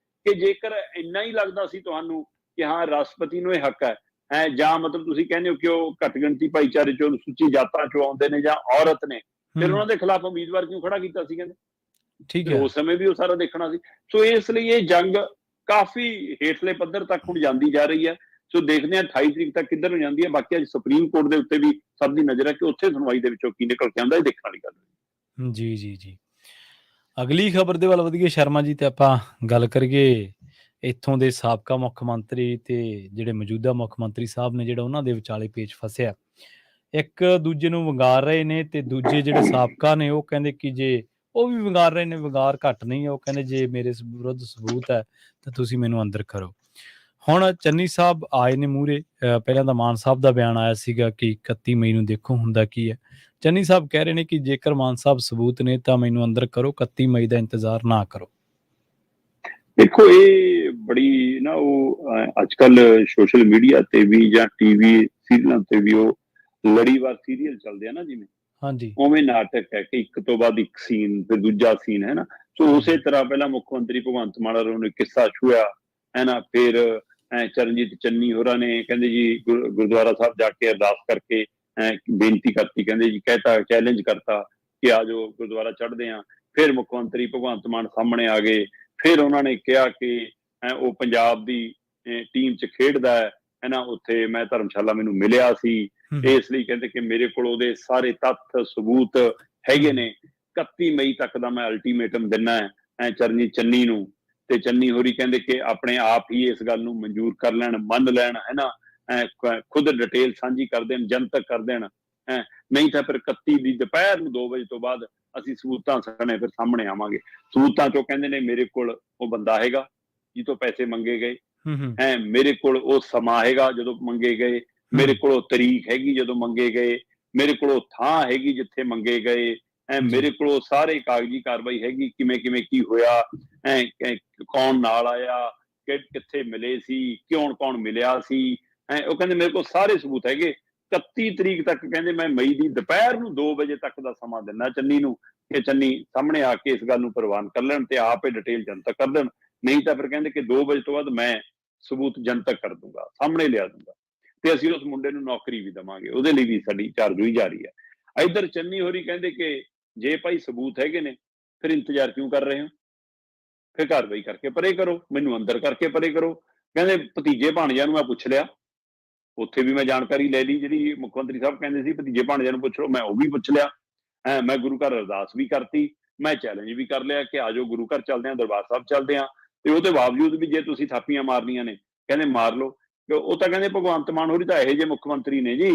S2: ਕਿ ਜੇਕਰ ਇੰਨਾ ਹੀ ਲੱਗਦਾ ਸੀ ਤੁਹਾਨੂੰ ਕਿ ਹਾਂ ਰਾਸ਼ਟਰਪਤੀ ਨੂੰ ਇਹ ਹੱਕ ਹੈ, ਜਾਂ ਮਤਲਬ ਤੁਸੀਂ ਕਹਿੰਦੇ ਹੋ ਕਿ ਉਹ ਘੱਟ ਗਿਣਤੀ ਭਾਈਚਾਰੇ ਚੋਂ, ਸੁੱਚੀ ਜਾਤਾਂ ਚੋਂ ਆਉਂਦੇ ਨੇ ਜਾਂ ਔਰਤ ਨੇ, ਫਿਰ ਉਹਨਾਂ ਦੇ ਖਿਲਾਫ ਉਮੀਦਵਾਰ ਕਿਉਂ ਖੜਾ ਕੀਤਾ ਸੀ? ਕਹਿੰਦੇ ਠੀਕ ਹੈ, ਉਸ ਸਮੇਂ ਵੀ ਉਹ ਸਾਰਾ ਦੇਖਣਾ ਸੀ। ਸੋ ਇਸ ਲਈ ਇਹ ਜੰਗ ਕਾਫੀ ਹੇਠਲੇ ਪੱਧਰ ਤੱਕ ਹੁਣ ਜਾਂਦੀ ਜਾ ਰਹੀ ਹੈ। ਸੋ ਦੇਖਦੇ ਹਾਂ 28 ਤਰੀਕ ਤੱਕ ਕਿੱਧਰ ਨੂੰ ਜਾਂਦੀ ਹੈ। ਬਾਕੀ ਅੱਜ ਸੁਪਰੀਮ ਕੋਰਟ ਦੇ ਉੱਤੇ ਵੀ ਸਭ ਦੀ ਨਜ਼ਰ ਹੈ ਕਿ ਉੱਥੇ ਸੁਣਵਾਈ ਦੇ ਵਿੱਚੋਂ ਕੀ ਨਿਕਲ ਕੇ ਆਉਂਦਾ, ਇਹ ਦੇਖਣ ਵਾਲੀ ਗੱਲ ਹੈ।
S1: ਜੀ ਜੀ ਜੀ, ਅਗਲੀ ਖਬਰ ਦੇ ਵੱਲ ਵਧੀਏ ਸ਼ਰਮਾ ਜੀ, ਤੇ ਆਪਾਂ ਗੱਲ ਕਰੀਏ ਇੱਥੋਂ ਦੇ ਸਾਬਕਾ ਮੁੱਖ ਮੰਤਰੀ ਤੇ ਜਿਹੜੇ ਮੌਜੂਦਾ ਮੁੱਖ ਮੰਤਰੀ ਸਾਹਿਬ ਨੇ, ਜਿਹੜਾ ਉਹਨਾਂ ਦੇ ਵਿਚਾਲੇ ਪੇਚ ਫਸਿਆ। ਇੱਕ ਦੂਜੇ ਨੂੰ ਵੰਗਾਰ ਰਹੇ ਨੇ ਤੇ ਦੂਜੇ ਜਿਹੜੇ ਸਾਬਕਾ ਨੇ ਉਹ ਕਹਿੰਦੇ ਕਿ ਜੇ ਉਹ ਵੀ ਵੰਗਾਰ ਰਹੇ ਨੇ, ਵੰਗਾਰ ਘੱਟ ਨਹੀਂ ਹੈ। ਉਹ ਕਹਿੰਦੇ ਜੇ ਮੇਰੇ ਵਿਰੁੱਧ ਸਬੂਤ ਹੈ ਤਾਂ ਤੁਸੀਂ ਮੈਨੂੰ ਅੰਦਰ ਕਰੋ। ਹੁਣ ਚੰਨੀ ਸਾਹਿਬ ਆਏ ਨੇ ਮੂਹਰੇ। ਪਹਿਲਾਂ ਤਾਂ ਮਾਨ ਸਾਹਿਬ ਦਾ ਬਿਆਨ ਆਇਆ ਸੀਗਾ ਕਿ 31 ਮਈ ਨੂੰ ਦੇਖੋ ਹੁੰਦਾ ਕੀ ਹੈ। ਚੰਨੀ ਸਾਹਿਬ ਕਹਿ ਰਹੇ ਨੇ ਕਿ ਜੇਕਰ ਮਾਨ ਸਾਹਿਬ ਸਬੂਤ ਨੇ ਤਾਂ ਮੈਨੂੰ ਅੰਦਰ ਕਰੋ, 31 ਮਈ ਦਾ ਇੰਤਜ਼ਾਰ ਨਾ ਕਰੋ।
S2: ਦੇਖੋ ਇਹ ਬੜੀ ਨਾ ਉਹ ਅੱਜ ਕੱਲ ਸੋਸ਼ਲ ਮੀਡੀਆ ਤੇ ਵੀ ਜਾਂ ਟੀਵੀ ਸੀਰੀਅਲਾਂ ਤੇ ਵੀ ਉਹ ਲੜੀਵਾਰ ਸੀਰੀਅਲ ਚੱਲਦੇ ਆ ਨਾ, ਜਿਵੇਂ
S1: ਹਾਂਜੀ ਉਵੇਂ
S2: ਨਾਟਕ ਹੈ ਕਿ ਇੱਕ ਤੋਂ ਬਾਅਦ ਇੱਕ ਸੀਨ ਤੇ ਦੂਜਾ ਸੀਨ ਹੈ ਨਾ। ਸੋ ਉਸੇ ਤਰ੍ਹਾਂ ਪਹਿਲਾਂ ਮੁੱਖ ਮੰਤਰੀ ਭਗਵੰਤ ਮਾਨ ਹੋਰਾਂ ਨੂੰ ਕਿੱਸਾ ਛੂਇਆ ਹੈ ਨਾ, ਫਿਰ ਚਰਨਜੀਤ ਚੰਨੀ ਹੋਰਾਂ ਨੇ ਕਹਿੰਦੇ ਜੀ ਗੁਰਦੁਆਰਾ ਸਾਹਿਬ ਜਾ ਕੇ ਅਰਦਾਸ ਕਰਕੇ ਬੇਨਤੀ ਕਰਤੀ, ਕਹਿੰਦੇ ਜੀ ਕਹਿਤਾ, ਚੈਲੰਜ ਕਰਤਾ ਕਿ ਆ ਜਾਓ ਗੁਰਦੁਆਰਾ ਚੜ੍ਹਦੇ ਆ। ਫਿਰ ਮੁੱਖ ਮੰਤਰੀ ਭਗਵੰਤ ਮਾਨ ਸਾਹਮਣੇ ਆ ਗਏ। ਫਿਰ ਉਹਨਾਂ ਨੇ ਕਿਹਾ ਕਿ ਉਹ ਪੰਜਾਬ ਦੀ ਟੀਮ 'ਚ ਖੇਡਦਾ ਹੈ ਨਾ, ਉੱਥੇ ਮੈਂ ਧਰਮਸ਼ਾਲਾ ਮੈਨੂੰ ਮਿਲਿਆ ਸੀ, ਇਸ ਲਈ ਕਹਿੰਦੇ ਕਿ ਮੇਰੇ ਕੋਲ ਉਹਦੇ ਸਾਰੇ ਤੱਥ ਸਬੂਤ ਹੈਗੇ ਨੇ। 31 ਮਈ ਤੱਕ ਦਾ ਮੈਂ ਅਲਟੀਮੇਟਮ ਦਿੰਨਾ ਹੈ ਚਰਨਜੀਤ ਚੰਨੀ ਨੂੰ। ਤੇ ਚੰਨੀ ਹੋਰੀ ਕਹਿੰਦੇ ਕਿ ਆਪਣੇ ਆਪ ਹੀ ਇਸ ਗੱਲ ਨੂੰ ਮਨਜ਼ੂਰ ਕਰ ਲੈਣ, ਮੰਨ ਲੈਣ ਹੈ ਨਾ, ਖੁਦ ਡਿਟੇਲ ਸਾਂਝੀ ਕਰ ਦੇਣ, ਜਨਤਕ ਕਰ ਦੇਣ। ਨਹੀਂ ਤਾਂ ਫਿਰ 31 ਦੀ ਦੁਪਹਿਰ ਨੂੰ 2 ਵਜੇ ਤੋਂ ਬਾਅਦ ਅਸੀਂ ਸਬੂਤਾਂ ਸਣੇ ਫਿਰ ਸਾਹਮਣੇ ਆਵਾਂਗੇ। ਸਬੂਤਾਂ ਚੋਂ ਕਹਿੰਦੇ ਨੇ ਮੇਰੇ ਕੋਲ ਉਹ ਬੰਦਾ ਹੈਗਾ ਜਿੱਥੋਂ ਪੈਸੇ ਮੰਗੇ ਗਏ, ਮੇਰੇ ਕੋਲ ਉਹ ਸਮਾਂ ਹੈਗਾ ਜਦੋਂ ਮੰਗੇ ਗਏ, ਮੇਰੇ ਕੋਲ ਉਹ ਤਰੀਕ ਹੈਗੀ ਜਦੋਂ ਮੰਗੇ ਗਏ, ਮੇਰੇ ਕੋਲ ਉਹ ਥਾਂ ਹੈਗੀ ਜਿੱਥੇ ਮੰਗੇ ਗਏ, ਮੇਰੇ ਕੋਲ ਉਹ ਸਾਰੇ ਕਾਗਜ਼ੀ ਕਾਰਵਾਈ ਹੈਗੀ, ਕਿਵੇਂ ਕਿਵੇਂ ਕੀ ਹੋਇਆ, ਕੌਣ ਨਾਲ ਆਇਆ, ਕਿੱਥੇ ਮਿਲੇ ਸੀ, ਕੌਣ ਮਿਲਿਆ ਸੀ। ਉਹ ਕਹਿੰਦੇ ਮੇਰੇ ਕੋਲ ਸਾਰੇ ਸਬੂਤ ਹੈਗੇ। 31 ਤਰੀਕ ਤੱਕ ਕਹਿੰਦੇ ਮੈਂ ਮਈ ਦੀ ਦੁਪਹਿਰ ਨੂੰ 2 ਵਜੇ ਤੱਕ ਦਾ ਸਮਾਂ ਦਿੰਦਾ ਚੰਨੀ ਨੂੰ ਕਿ ਚੰਨੀ ਸਾਹਮਣੇ ਆ ਕੇ ਇਸ ਗੱਲ ਨੂੰ ਪ੍ਰਵਾਨ ਕਰ ਲੈਣ ਤੇ ਆਪ ਇਹ ਡਿਟੇਲ ਜਨਤਕ ਕਰ ਦੇਣ। ਨਹੀਂ ਤਾਂ ਫਿਰ ਕਹਿੰਦੇ ਕਿ 2 ਵਜੇ ਤੋਂ ਬਾਅਦ ਮੈਂ ਸਬੂਤ ਜਨਤਕ ਕਰ ਦੂੰਗਾ, ਸਾਹਮਣੇ ਲਿਆ ਦੂੰਗਾ, ਤੇ ਅਸੀਂ ਉਸ ਮੁੰਡੇ ਨੂੰ ਨੌਕਰੀ ਵੀ ਦੇਵਾਂਗੇ। ਉਹਦੇ ਲਈ ਵੀ ਸਾਡੀ ਝਾੜਜੂਈ ਜਾਰੀ ਹੈ। ਇੱਧਰ ਚੰਨੀ ਹੋਰੀ ਕਹਿੰਦੇ ਕਿ ਜੇ ਭਾਈ ਸਬੂਤ ਹੈਗੇ ਨੇ ਫਿਰ ਇੰਤਜ਼ਾਰ ਕਿਉਂ ਕਰ ਰਹੇ ਹੋ, ਫਿਰ ਕਾਰਵਾਈ ਕਰਕੇ ਪਰੇ ਕਰੋ, ਮੈਨੂੰ ਅੰਦਰ ਕਰਕੇ ਪਰੇ ਕਰੋ। ਕਹਿੰਦੇ ਭਤੀਜੇ ਭਾਣਜਿਆਂ ਨੂੰ ਮੈਂ ਪੁੱਛ ਲਿਆ, ਉੱਥੇ ਵੀ ਮੈਂ ਜਾਣਕਾਰੀ ਲੈ ਲਈ ਜਿਹੜੀ ਮੁੱਖ ਮੰਤਰੀ ਸਾਹਿਬ ਕਹਿੰਦੇ ਸੀ ਭਤੀਜੇ ਭਾਣਜਿਆਂ ਨੂੰ ਪੁੱਛ ਲਓ, ਮੈਂ ਉਹ ਵੀ ਪੁੱਛ ਲਿਆ। ਮੈਂ ਗੁਰੂ ਘਰ ਅਰਦਾਸ ਵੀ ਕਰਤੀ, ਮੈਂ ਚੈਲੰਜ ਵੀ ਕਰ ਲਿਆ ਕਿ ਆਜੋ ਗੁਰੂ ਘਰ ਚੱਲਦੇ ਹਾਂ, ਦਰਬਾਰ ਸਾਹਿਬ ਚੱਲਦੇ ਹਾਂ। ਤੇ ਉਹਦੇ ਬਾਵਜੂਦ ਵੀ ਜੇ ਤੁਸੀਂ ਥਾਪੀਆਂ ਮਾਰਨੀਆਂ ਨੇ ਕਹਿੰਦੇ ਮਾਰ ਲਓ। ਉਹ ਤਾਂ ਕਹਿੰਦੇ ਭਗਵੰਤ ਮਾਨ ਹੋਰੀ ਤਾਂ ਇਹੋ ਜਿਹੇ ਮੁੱਖ ਮੰਤਰੀ ਨੇ ਜੀ,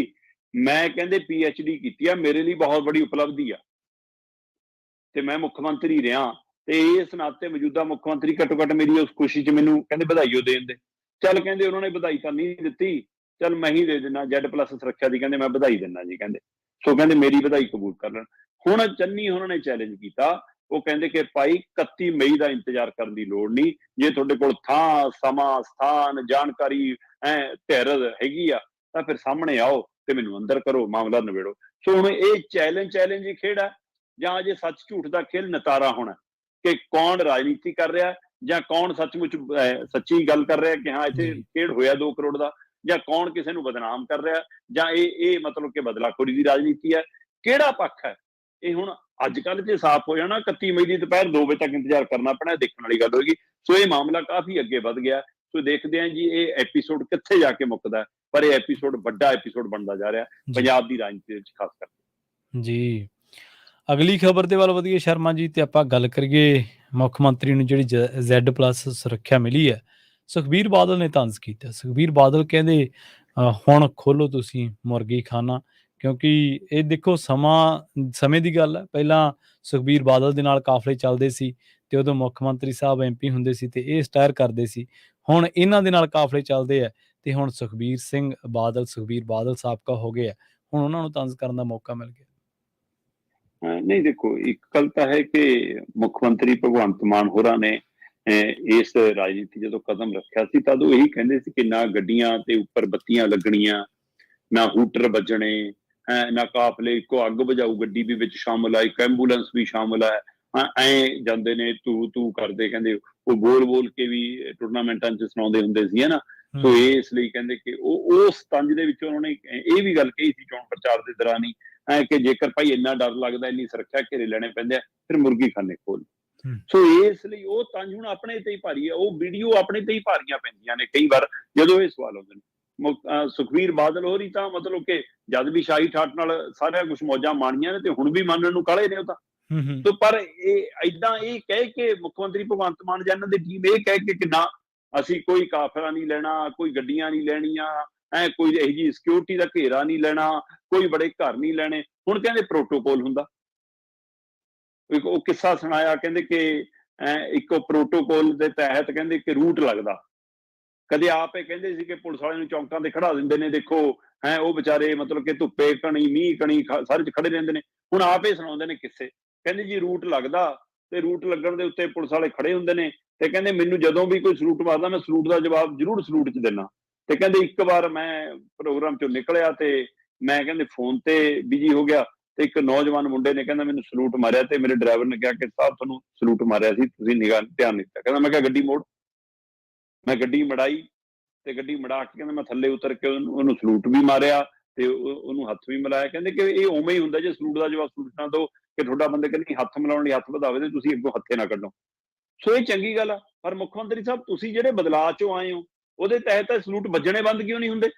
S2: ਮੈਂ ਕਹਿੰਦੇ PhD ਕੀਤੀ ਆ, ਮੇਰੇ ਲਈ ਬਹੁਤ ਬੜੀ ਉਪਲਬਧੀ ਆ ਤੇ ਮੈਂ ਮੁੱਖ ਮੰਤਰੀ ਰਿਹਾ ਤੇ ਇਸ ਨਾਤੇ ਮੌਜੂਦਾ ਮੁੱਖ ਮੰਤਰੀ ਘੱਟੋ ਘੱਟ ਮੇਰੀ ਉਸ ਖੁਸ਼ੀ 'ਚ ਮੈਨੂੰ ਕਹਿੰਦੇ ਵਧਾਈਓ ਦੇਣ ਦੇ। ਚੱਲ ਕਹਿੰਦੇ ਉਹਨਾਂ ਨੇ ਵਧਾਈ ਤਾਂ ਨਹੀਂ ਦਿੱਤੀ, ਚੱਲ ਮੈਂ ਹੀ ਦੇ ਦਿੰਦਾ Z+ ਸੁਰੱਖਿਆ ਦੀ, ਕਹਿੰਦੇ ਮੈਂ ਵਧਾਈ ਦਿੰਦਾ ਜੀ ਕਹਿੰਦੇ। ਸੋ ਕਹਿੰਦੇ ਮੇਰੀ ਵਧਾਈ ਕਬੂਲ ਕਰ ਲੈਣ। ਹੁਣ ਚੰਨੀ ਉਹਨਾਂ ਨੇ ਚੈਲੰਜ ਕੀਤਾ, ਉਹ ਕਹਿੰਦੇ ਕਿ ਭਾਈ 31 ਮਈ ਦਾ ਇੰਤਜ਼ਾਰ ਕਰਨ ਦੀ ਲੋੜ ਨਹੀਂ, ਜੇ ਤੁਹਾਡੇ ਕੋਲ ਥਾਂ, ਸਮਾਂ, ਸਥਾਨ, ਜਾਣਕਾਰੀ ਧਿਰ ਹੈਗੀ ਆ ਤਾਂ ਫਿਰ ਸਾਹਮਣੇ ਆਓ ਤੇ ਮੈਨੂੰ ਅੰਦਰ ਕਰੋ, ਮਾਮਲਾ ਨਿਬੇੜੋ। ਸੋ ਹੁਣ ਇਹ ਚੈਲੰਜ ਹੀ ਖੇਡ ਹੈ, ਜਾਂ ਅਜੇ ਸੱਚ ਝੂਠ ਦਾ ਖੇਲ ਨਤਾਰਾ ਹੋਣਾ ਕਿ ਕੌਣ ਰਾਜਨੀਤੀ ਕਰ ਰਿਹਾ ਜਾਂ ਕੌਣ ਸੱਚਮੁੱਚ ਸੱਚੀ ਗੱਲ ਕਰ ਰਿਹਾ ਕਿ ਹਾਂ ਇੱਥੇ ਖੇਡ ਹੋਇਆ 2 ਕਰੋੜ ਦਾ, ਜਾਂ ਕੌਣ ਕਿਸੇ ਨੂੰ ਬਦਨਾਮ ਕਰ ਰਿਹਾ, ਜਾਂ ਇਹ ਮਤਲਬ ਕਿ ਬਦਲਾਖੋਰੀ ਦੀ ਰਾਜਨੀਤੀ ਹੈ, ਕਿਹੜਾ ਪੱਖ ਹੈ, ਇਹ ਹੁਣ ਅੱਜ ਕੱਲ੍ਹ ਜੇ ਸਾਫ਼ ਹੋ ਜਾਣਾ। 31 ਮਈ ਦੀ ਦੁਪਹਿਰ 2 ਵਜੇ ਤੱਕ ਇੰਤਜ਼ਾਰ ਕਰਨਾ ਪੈਣਾ, ਦੇਖਣ ਵਾਲੀ ਗੱਲ ਹੋਏਗੀ। ਸੋ ਇਹ ਮਾਮਲਾ ਕਾਫੀ ਅੱਗੇ ਵੱਧ ਗਿਆ। ਸੋ ਦੇਖਦੇ ਹਾਂ ਜੀ ਇਹ ਐਪੀਸੋਡ ਕਿੱਥੇ ਜਾ ਕੇ ਮੁੱਕਦਾ, ਪਰ ਇਹ ਐਪੀਸੋਡ ਵੱਡਾ ਐਪੀਸੋਡ ਬਣਦਾ ਜਾ ਰਿਹਾ ਪੰਜਾਬ ਦੀ ਰਾਜਨੀਤੀ ਵਿੱਚ ਖਾਸ ਕਰਕੇ।
S1: ਜੀ, ਅਗਲੀ ਖਬਰ ਦੇ ਵੱਲ ਵਧੀਏ ਸ਼ਰਮਾ ਜੀ, ਤੇ ਆਪਾਂ ਗੱਲ ਕਰੀਏ ਮੁੱਖ ਮੰਤਰੀ ਨੂੰ ਜਿਹੜੀ Z+ ਸੁਰੱਖਿਆ ਮਿਲੀ ਹੈ। ਸੁਖਬੀਰ ਬਾਦਲ ਨੇ ਤੰਜ਼ ਕੀਤਾ। ਸੁਖਬੀਰ ਬਾਦਲ ਕਹਿੰਦੇ ਹੁਣ ਖੋਲੋ ਤੁਸੀਂ ਮੁਰਗੀ ਖਾਨਾ, ਕਿਉਂਕਿ ਇਹ ਦੇਖੋ ਸਮੇਂ ਦੀ ਗੱਲ ਹੈ। ਪਹਿਲਾਂ ਸੁਖਬੀਰ ਬਾਦਲ ਦੇ ਨਾਲ ਕਾਫਲੇ ਚੱਲਦੇ ਸੀ ਤੇ ਉਦੋਂ ਮੁੱਖ ਮੰਤਰੀ ਸਾਹਿਬ MP ਹੁੰਦੇ ਸੀ ਤੇ ਇਹ ਸਟਾਇਰ ਕਰਦੇ ਸੀ। ਹੁਣ ਇਹਨਾਂ ਦੇ ਨਾਲ ਕਾਫਲੇ ਚੱਲਦੇ ਆ ਤੇ ਹੁਣ ਸੁਖਬੀਰ ਬਾਦਲ ਸਾਬਕਾ ਹੋ ਗਏ ਆ, ਹੁਣ ਉਹਨਾਂ ਨੂੰ ਤੰਜ਼ ਕਰਨ ਦਾ ਮੌਕਾ ਮਿਲ ਗਿਆ।
S2: ਨਹੀਂ ਦੇਖੋ, ਇੱਕ ਗੱਲ ਤਾਂ ਹੈ ਕਿ ਮੁੱਖ ਮੰਤਰੀ ਭਗਵੰਤ ਮਾਨ ਹੋਰਾਂ ਨੇ ਇਸ ਰਾਜਨੀਤੀ ਜਦੋਂ ਕਦਮ ਰੱਖਿਆ ਸੀ ਤਦ ਉਹ ਇਹੀ ਕਹਿੰਦੇ ਸੀ ਕਿ ਨਾ ਗੱਡੀਆਂ ਤੇ ਉੱਪਰ ਬੱਤੀਆਂ ਲੱਗਣੀਆਂ, ਨਾ ਹੂਟਰ ਵੱਜਣੇ, ਨਾ ਕਾਫਲੇ ਇੱਕੋ ਅੱਗ ਬੁਝਾਊ ਗੱਡੀ ਵੀ ਵਿੱਚ ਸ਼ਾਮਲ ਆ, ਇੱਕ ਐਂਬੂਲੈਂਸ ਵੀ ਸ਼ਾਮਲ ਹੈ। ਜਾਂਦੇ ਨੇ ਤੂੰ ਕਰਦੇ, ਕਹਿੰਦੇ ਉਹ ਬੋਲ ਕੇ ਵੀ ਟੂਰਨਾਮੈਂਟਾਂ 'ਚ ਸੁਣਾਉਂਦੇ ਹੁੰਦੇ ਸੀ, ਹੈ ਨਾ। ਸੋ ਇਸ ਲਈ ਕਹਿੰਦੇ ਕਿ ਉਸ ਤੰਜ ਦੇ ਵਿੱਚ ਉਹਨਾਂ ਨੇ ਇਹ ਵੀ ਗੱਲ ਕਹੀ ਸੀ ਚੋਣ ਪ੍ਰਚਾਰ ਦੇ ਦੌਰਾਨ ਹੀ, ਕਿ ਜੇਕਰ ਭਾਈ ਇੰਨਾ ਡਰ ਲੱਗਦਾ, ਇੰਨੀ ਸੁਰੱਖਿਆ ਘੇਰੇ ਲੈਣੇ ਪੈਂਦੇ ਆ, ਫਿਰ ਮੁਰਗੀ ਖਾਨੇ ਖੋਲ। ਸੋ ਇਸ ਲਈ ਉਹ ਤੰਜ ਹੁਣ ਆਪਣੇ ਤੇ ਹੀ ਭਾਰੀ ਹੈ, ਉਹ ਵੀਡੀਓ ਆਪਣੇ ਤੇ ਹੀ ਭਾਰੀਆਂ ਪੈਂਦੀਆਂ ਨੇ ਕਈ ਵਾਰ ਜਦੋਂ ਇਹ ਸਵਾਲ ਹੁੰਦੇ ਨੇ। ਸੁਖਬੀਰ ਬਾਦਲ ਹੋਰੀ ਤਾਂ ਮਤਲਬ ਕਿ ਜਦ ਵੀ ਸ਼ਾਹੀ ਠਾਠ ਨਾਲ ਸਾਰਾ ਕੁਝ ਮੌਜਾਂ ਮਾਣੀਆਂ ਨੇ ਤੇ ਹੁਣ ਵੀ ਮੰਨਣ ਨੂੰ ਕਾਹਲੇ ਨੇ ਉਹ ਤਾਂ। ਤੇ ਪਰ ਇਹ ਕਹਿ ਕੇ ਮੁੱਖ ਮੰਤਰੀ ਭਗਵੰਤ ਮਾਨ ਜਾਂ ਇਹਨਾਂ ਦੀ ਟੀਮ ਇਹ ਕਹਿ ਕੇ ਕਿ ਨਾ ਅਸੀਂ ਕੋਈ ਕਾਫਲਾ ਨਹੀਂ ਲੈਣਾ, ਕੋਈ ਗੱਡੀਆਂ ਨਹੀਂ ਲੈਣੀਆਂ, ਕੋਈ ਇਹੋ ਜਿਹੀ ਸਿਕਿਉਰਿਟੀ ਦਾ ਘੇਰਾ ਨਹੀਂ ਲੈਣਾ, ਕੋਈ ਬੜੇ ਘਰ ਨਹੀਂ ਲੈਣੇ। ਹੁਣ ਕਹਿੰਦੇ ਪ੍ਰੋਟੋਕੋਲ ਹੁੰਦਾ। ਉਹ ਕਿੱਸਾ ਸੁਣਾਇਆ, ਕਹਿੰਦੇ ਕਿ ਇੱਕ ਪ੍ਰੋਟੋਕੋਲ ਦੇ ਤਹਿਤ ਕਹਿੰਦੇ ਕਿ ਰੂਟ ਲੱਗਦਾ। ਕਦੇ ਆਪ ਇਹ ਕਹਿੰਦੇ ਸੀ ਕਿ ਪੁਲਿਸ ਵਾਲਿਆਂ ਨੂੰ ਚੌਂਕਾਂ ਤੇ ਖੜਾ ਦਿੰਦੇ ਨੇ, ਦੇਖੋ ਉਹ ਵਿਚਾਰੇ ਮਤਲਬ ਕਿ ਧੁੱਪੇ ਕਣੀ ਮੀਂਹ ਕਣੀ ਸਾਰੇ 'ਚ ਖੜੇ ਰਹਿੰਦੇ ਨੇ। ਹੁਣ ਆਪ ਇਹ ਸੁਣਾਉਂਦੇ ਨੇ ਕਿੱਸੇ, ਕਹਿੰਦੇ ਜੀ ਰੂਟ ਲੱਗਦਾ ਤੇ ਰੂਟ ਲੱਗਣ ਦੇ ਉੱਤੇ ਪੁਲਿਸ ਵਾਲੇ ਖੜੇ ਹੁੰਦੇ ਨੇ ਤੇ ਕਹਿੰਦੇ ਮੈਨੂੰ ਜਦੋਂ ਵੀ ਕੋਈ ਸਲੂਟ ਮਾਰਦਾ ਮੈਂ ਸਲੂਟ ਦਾ ਜਵਾਬ ਜ਼ਰੂਰ ਸਲੂਟ 'ਚ ਦਿੰਦਾ। ਤੇ ਕਹਿੰਦੇ ਇੱਕ ਵਾਰ ਮੈਂ ਪ੍ਰੋਗਰਾਮ 'ਚੋਂ ਨਿਕਲਿਆ ਤੇ ਮੈਂ ਕਹਿੰਦੇ ਫੋਨ ਤੇ ਬਿਜੀ ਹੋ ਗਿਆ ਤੇ ਇੱਕ ਨੌਜਵਾਨ ਮੁੰਡੇ ਨੇ ਕਹਿੰਦਾ ਮੈਨੂੰ ਸਲੂਟ ਮਾਰਿਆ ਤੇ ਮੇਰੇ ਡਰਾਈਵਰ ਨੇ ਕਿਹਾ ਕਿ ਸਾਹਿਬ ਤੁਹਾਨੂੰ ਸਲੂਟ ਮਾਰਿਆ ਸੀ, ਤੁਸੀਂ ਧਿਆਨ ਨਹੀਂ ਦਿੱਤਾ। ਕਹਿੰਦਾ ਮੈਂ ਕਿਹਾ ਗੱਡੀ ਮੋੜ। ਮੈਂ ਗੱਡੀ ਮੜਾਈ ਤੇ ਗੱਡੀ ਮੜਾ ਕੇ ਕਹਿੰਦਾ ਮੈਂ ਥੱਲੇ ਉਤਰ ਕੇ ਉਹਨੂੰ ਸਲੂਟ ਵੀ ਮਾਰਿਆ ਤੇ ਉਹਨੂੰ ਹੱਥ ਵੀ ਮਿਲਾਇਆ। ਕਹਿੰਦੇ ਕਿ ਇਹ ਉਵੇਂ ਹੀ ਹੁੰਦਾ ਜੇ ਸਲੂਟ ਦਾ ਜਵਾਬ ਸਲੂਟ ਨਾ ਦਿਓ ਕਿ ਤੁਹਾਡਾ ਬੰਦੇ ਕਹਿੰਦੇ ਹੱਥ ਮਿਲਾਉਣ ਲਈ ਹੱਥ ਵਧਾਵੇ ਤੇ ਤੁਸੀਂ ਅੱਗੋਂ ਹੱਥੇ ਨਾ ਕੱਢੋ। ਸੋ ਇਹ ਚੰਗੀ ਗੱਲ ਆ, ਪਰ ਮੁੱਖ ਮੰਤਰੀ ਸਾਹਿਬ ਤੁਸੀਂ ਜਿਹੜੇ ਬਦਲਾਅ ਚੋਂ ਆਏ ਹੋ ਉਹਦੇ ਤਹਿਤ ਸਲੂਟ ਵੱਜਣੇ ਬੰਦ ਕਿਉਂ ਨਹੀਂ ਹੁੰਦੇ?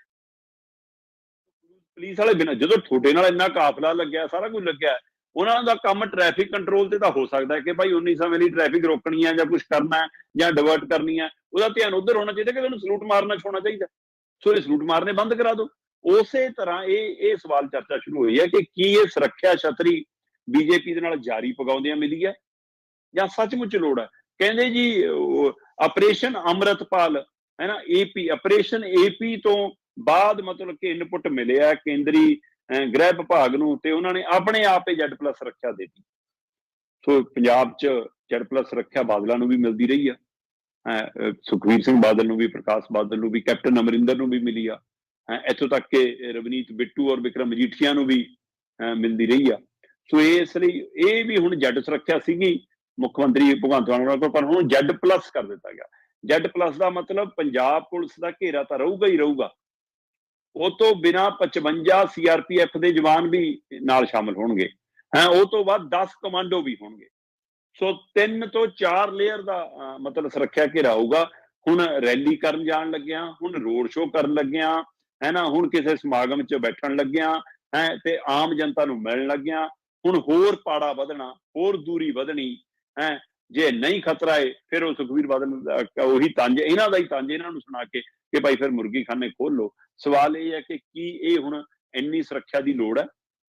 S2: ਪੁਲਿਸ ਵਾਲੇ ਬਿਨਾਂ, ਜਦੋਂ ਤੁਹਾਡੇ ਨਾਲ ਇੰਨਾ ਕਾਫਲਾ ਲੱਗਿਆ, ਸਾਰਾ ਕੁਝ ਲੱਗਿਆ, ਉਹਨਾਂ ਦਾ ਕੰਮ ਟ੍ਰੈਫਿਕ ਕੰਟਰੋਲ ਤੇ ਤਾਂ ਹੋ ਸਕਦਾ ਕਿ ਭਾਈ ਉਨੀ ਸਮੇਂ ਲਈ ਟ੍ਰੈਫਿਕ ਰੋਕਣੀ ਹੈ ਜਾਂ ਕੁਝ ਕਰਨਾ ਜਾਂ ਡਿਵਰਟ ਕਰਨੀ ਹੈ, ਉਹਦਾ ਧਿਆਨ ਉੱਧਰ ਹੋਣਾ ਚਾਹੀਦਾ ਕਿ ਉਹਨੂੰ ਸਲੂਟ ਮਾਰਨਾ ਛੋੜਨਾ ਚਾਹੀਦਾ। ਸੋ ਇਹ ਸਲੂਟ ਮਾਰਨੇ ਬੰਦ ਕਰਾ ਦਿਓ। ਉਸੇ ਤਰ੍ਹਾਂ ਇਹ ਸਵਾਲ ਚਰਚਾ ਸ਼ੁਰੂ ਹੋਈ ਹੈ ਕਿ ਕੀ ਇਹ ਸੁਰੱਖਿਆ ਛਤਰੀ ਬੀਜੇਪੀ ਦੇ ਨਾਲ ਜਾਰੀ ਪਗਾਉਂਦਿਆਂ ਮਿਲੀ ਹੈ ਜਾਂ ਸੱਚਮੁੱਚ ਲੋੜ ਹੈ? ਕਹਿੰਦੇ ਜੀ ਆਪਰੇਸ਼ਨ ਅੰਮ੍ਰਿਤਪਾਲ ਹੈ ਨਾ, ਆਪਰੇਸ਼ਨ AP ਤੋਂ ਬਾਅਦ ਮਤਲਬ ਕਿ ਇਨਪੁਟ ਮਿਲਿਆ ਕੇਂਦਰੀ ਗ੍ਰਹਿ ਵਿਭਾਗ ਨੂੰ ਤੇ ਉਹਨਾਂ ਨੇ ਆਪਣੇ ਆਪ ਹੀ Z+ ਸੁਰੱਖਿਆ ਦੇ ਦਿੱਤੀ। ਸੋ ਪੰਜਾਬ 'ਚ Z+ ਸੁਰੱਖਿਆ ਬਾਦਲਾਂ ਨੂੰ ਵੀ ਮਿਲਦੀ ਰਹੀ ਆ, ਸੁਖਬੀਰ ਸਿੰਘ ਬਾਦਲ ਨੂੰ ਵੀ, ਪ੍ਰਕਾਸ਼ ਬਾਦਲ ਨੂੰ ਵੀ, ਕੈਪਟਨ ਅਮਰਿੰਦਰ ਨੂੰ ਵੀ ਮਿਲੀ ਆ, ਇੱਥੋਂ ਤੱਕ ਕਿ ਰਵਨੀਤ ਬਿੱਟੂ ਔਰ ਵਿਕਰਮ ਮਜੀਠੀਆ ਨੂੰ ਵੀ ਮਿਲਦੀ ਰਹੀ ਆ। ਸੋ ਇਸ ਲਈ ਇਹ ਵੀ ਹੁਣ Z ਸੁਰੱਖਿਆ ਸੀਗੀ ਮੁੱਖ ਮੰਤਰੀ ਭਗਵੰਤ ਮਾਨ ਕੋਲ, ਪਰ ਹੁਣ Z+ ਕਰ ਦਿੱਤਾ ਗਿਆ। Z+ ਦਾ ਮਤਲਬ ਪੰਜਾਬ ਪੁਲਿਸ ਦਾ ਘੇਰਾ ਤਾਂ ਰਹੂਗਾ ਹੀ ਰਹੂਗਾ, ਉਹ ਤੋਂ ਬਿਨਾਂ 55 CRPF ਦੇ ਜਵਾਨ ਵੀ ਨਾਲ ਸ਼ਾਮਲ ਹੋਣਗੇ, ਉਹ ਤੋਂ ਬਾਅਦ 10 ਕਮਾਂਡੋ ਵੀ ਹੋਣਗੇ। ਸੋ 3 ਤੋਂ 4 ਲੇਅਰ ਦਾ ਮਤਲਬ ਸੁਰੱਖਿਆ ਘੇਰਾ ਹੋਊਗਾ। ਹੁਣ ਰੈਲੀ ਕਰਨ ਜਾਣ ਲੱਗਿਆ, ਹੁਣ ਰੋਡ ਸ਼ੋਅ ਕਰਨ ਲੱਗਿਆ, ਹੈ ਨਾ, ਹੁਣ ਕਿਸੇ ਸਮਾਗਮ 'ਚ ਬੈਠਣ ਲੱਗਿਆ, ਤੇ ਆਮ ਜਨਤਾ ਨੂੰ ਮਿਲਣ ਲੱਗਿਆ। ਹੁਣ ਹੋਰ ਪਾੜਾ ਵਧਣਾ, ਹੋਰ ਦੂਰੀ ਵਧਣੀ, ਜੇ ਨਹੀਂ ਖਤਰਾ ਹੈ ਫਿਰ ਉਹ ਸੁਖਬੀਰ ਬਾਦਲ ਉਹੀ ਤੰਜ, ਇਹਨਾਂ ਦਾ ਹੀ ਤੰਜ ਇਹਨਾਂ ਨੂੰ ਸੁਣਾ ਕੇ ਕਿ ਭਾਈ ਫਿਰ ਮੁਰਗੀ ਖਾਨੇ ਖੋਲ ਲਓ। ਸਵਾਲ ਇਹ ਹੈ ਕਿ ਕੀ ਇਹ ਹੁਣ ਇੰਨੀ ਸੁਰੱਖਿਆ ਦੀ ਲੋੜ ਹੈ?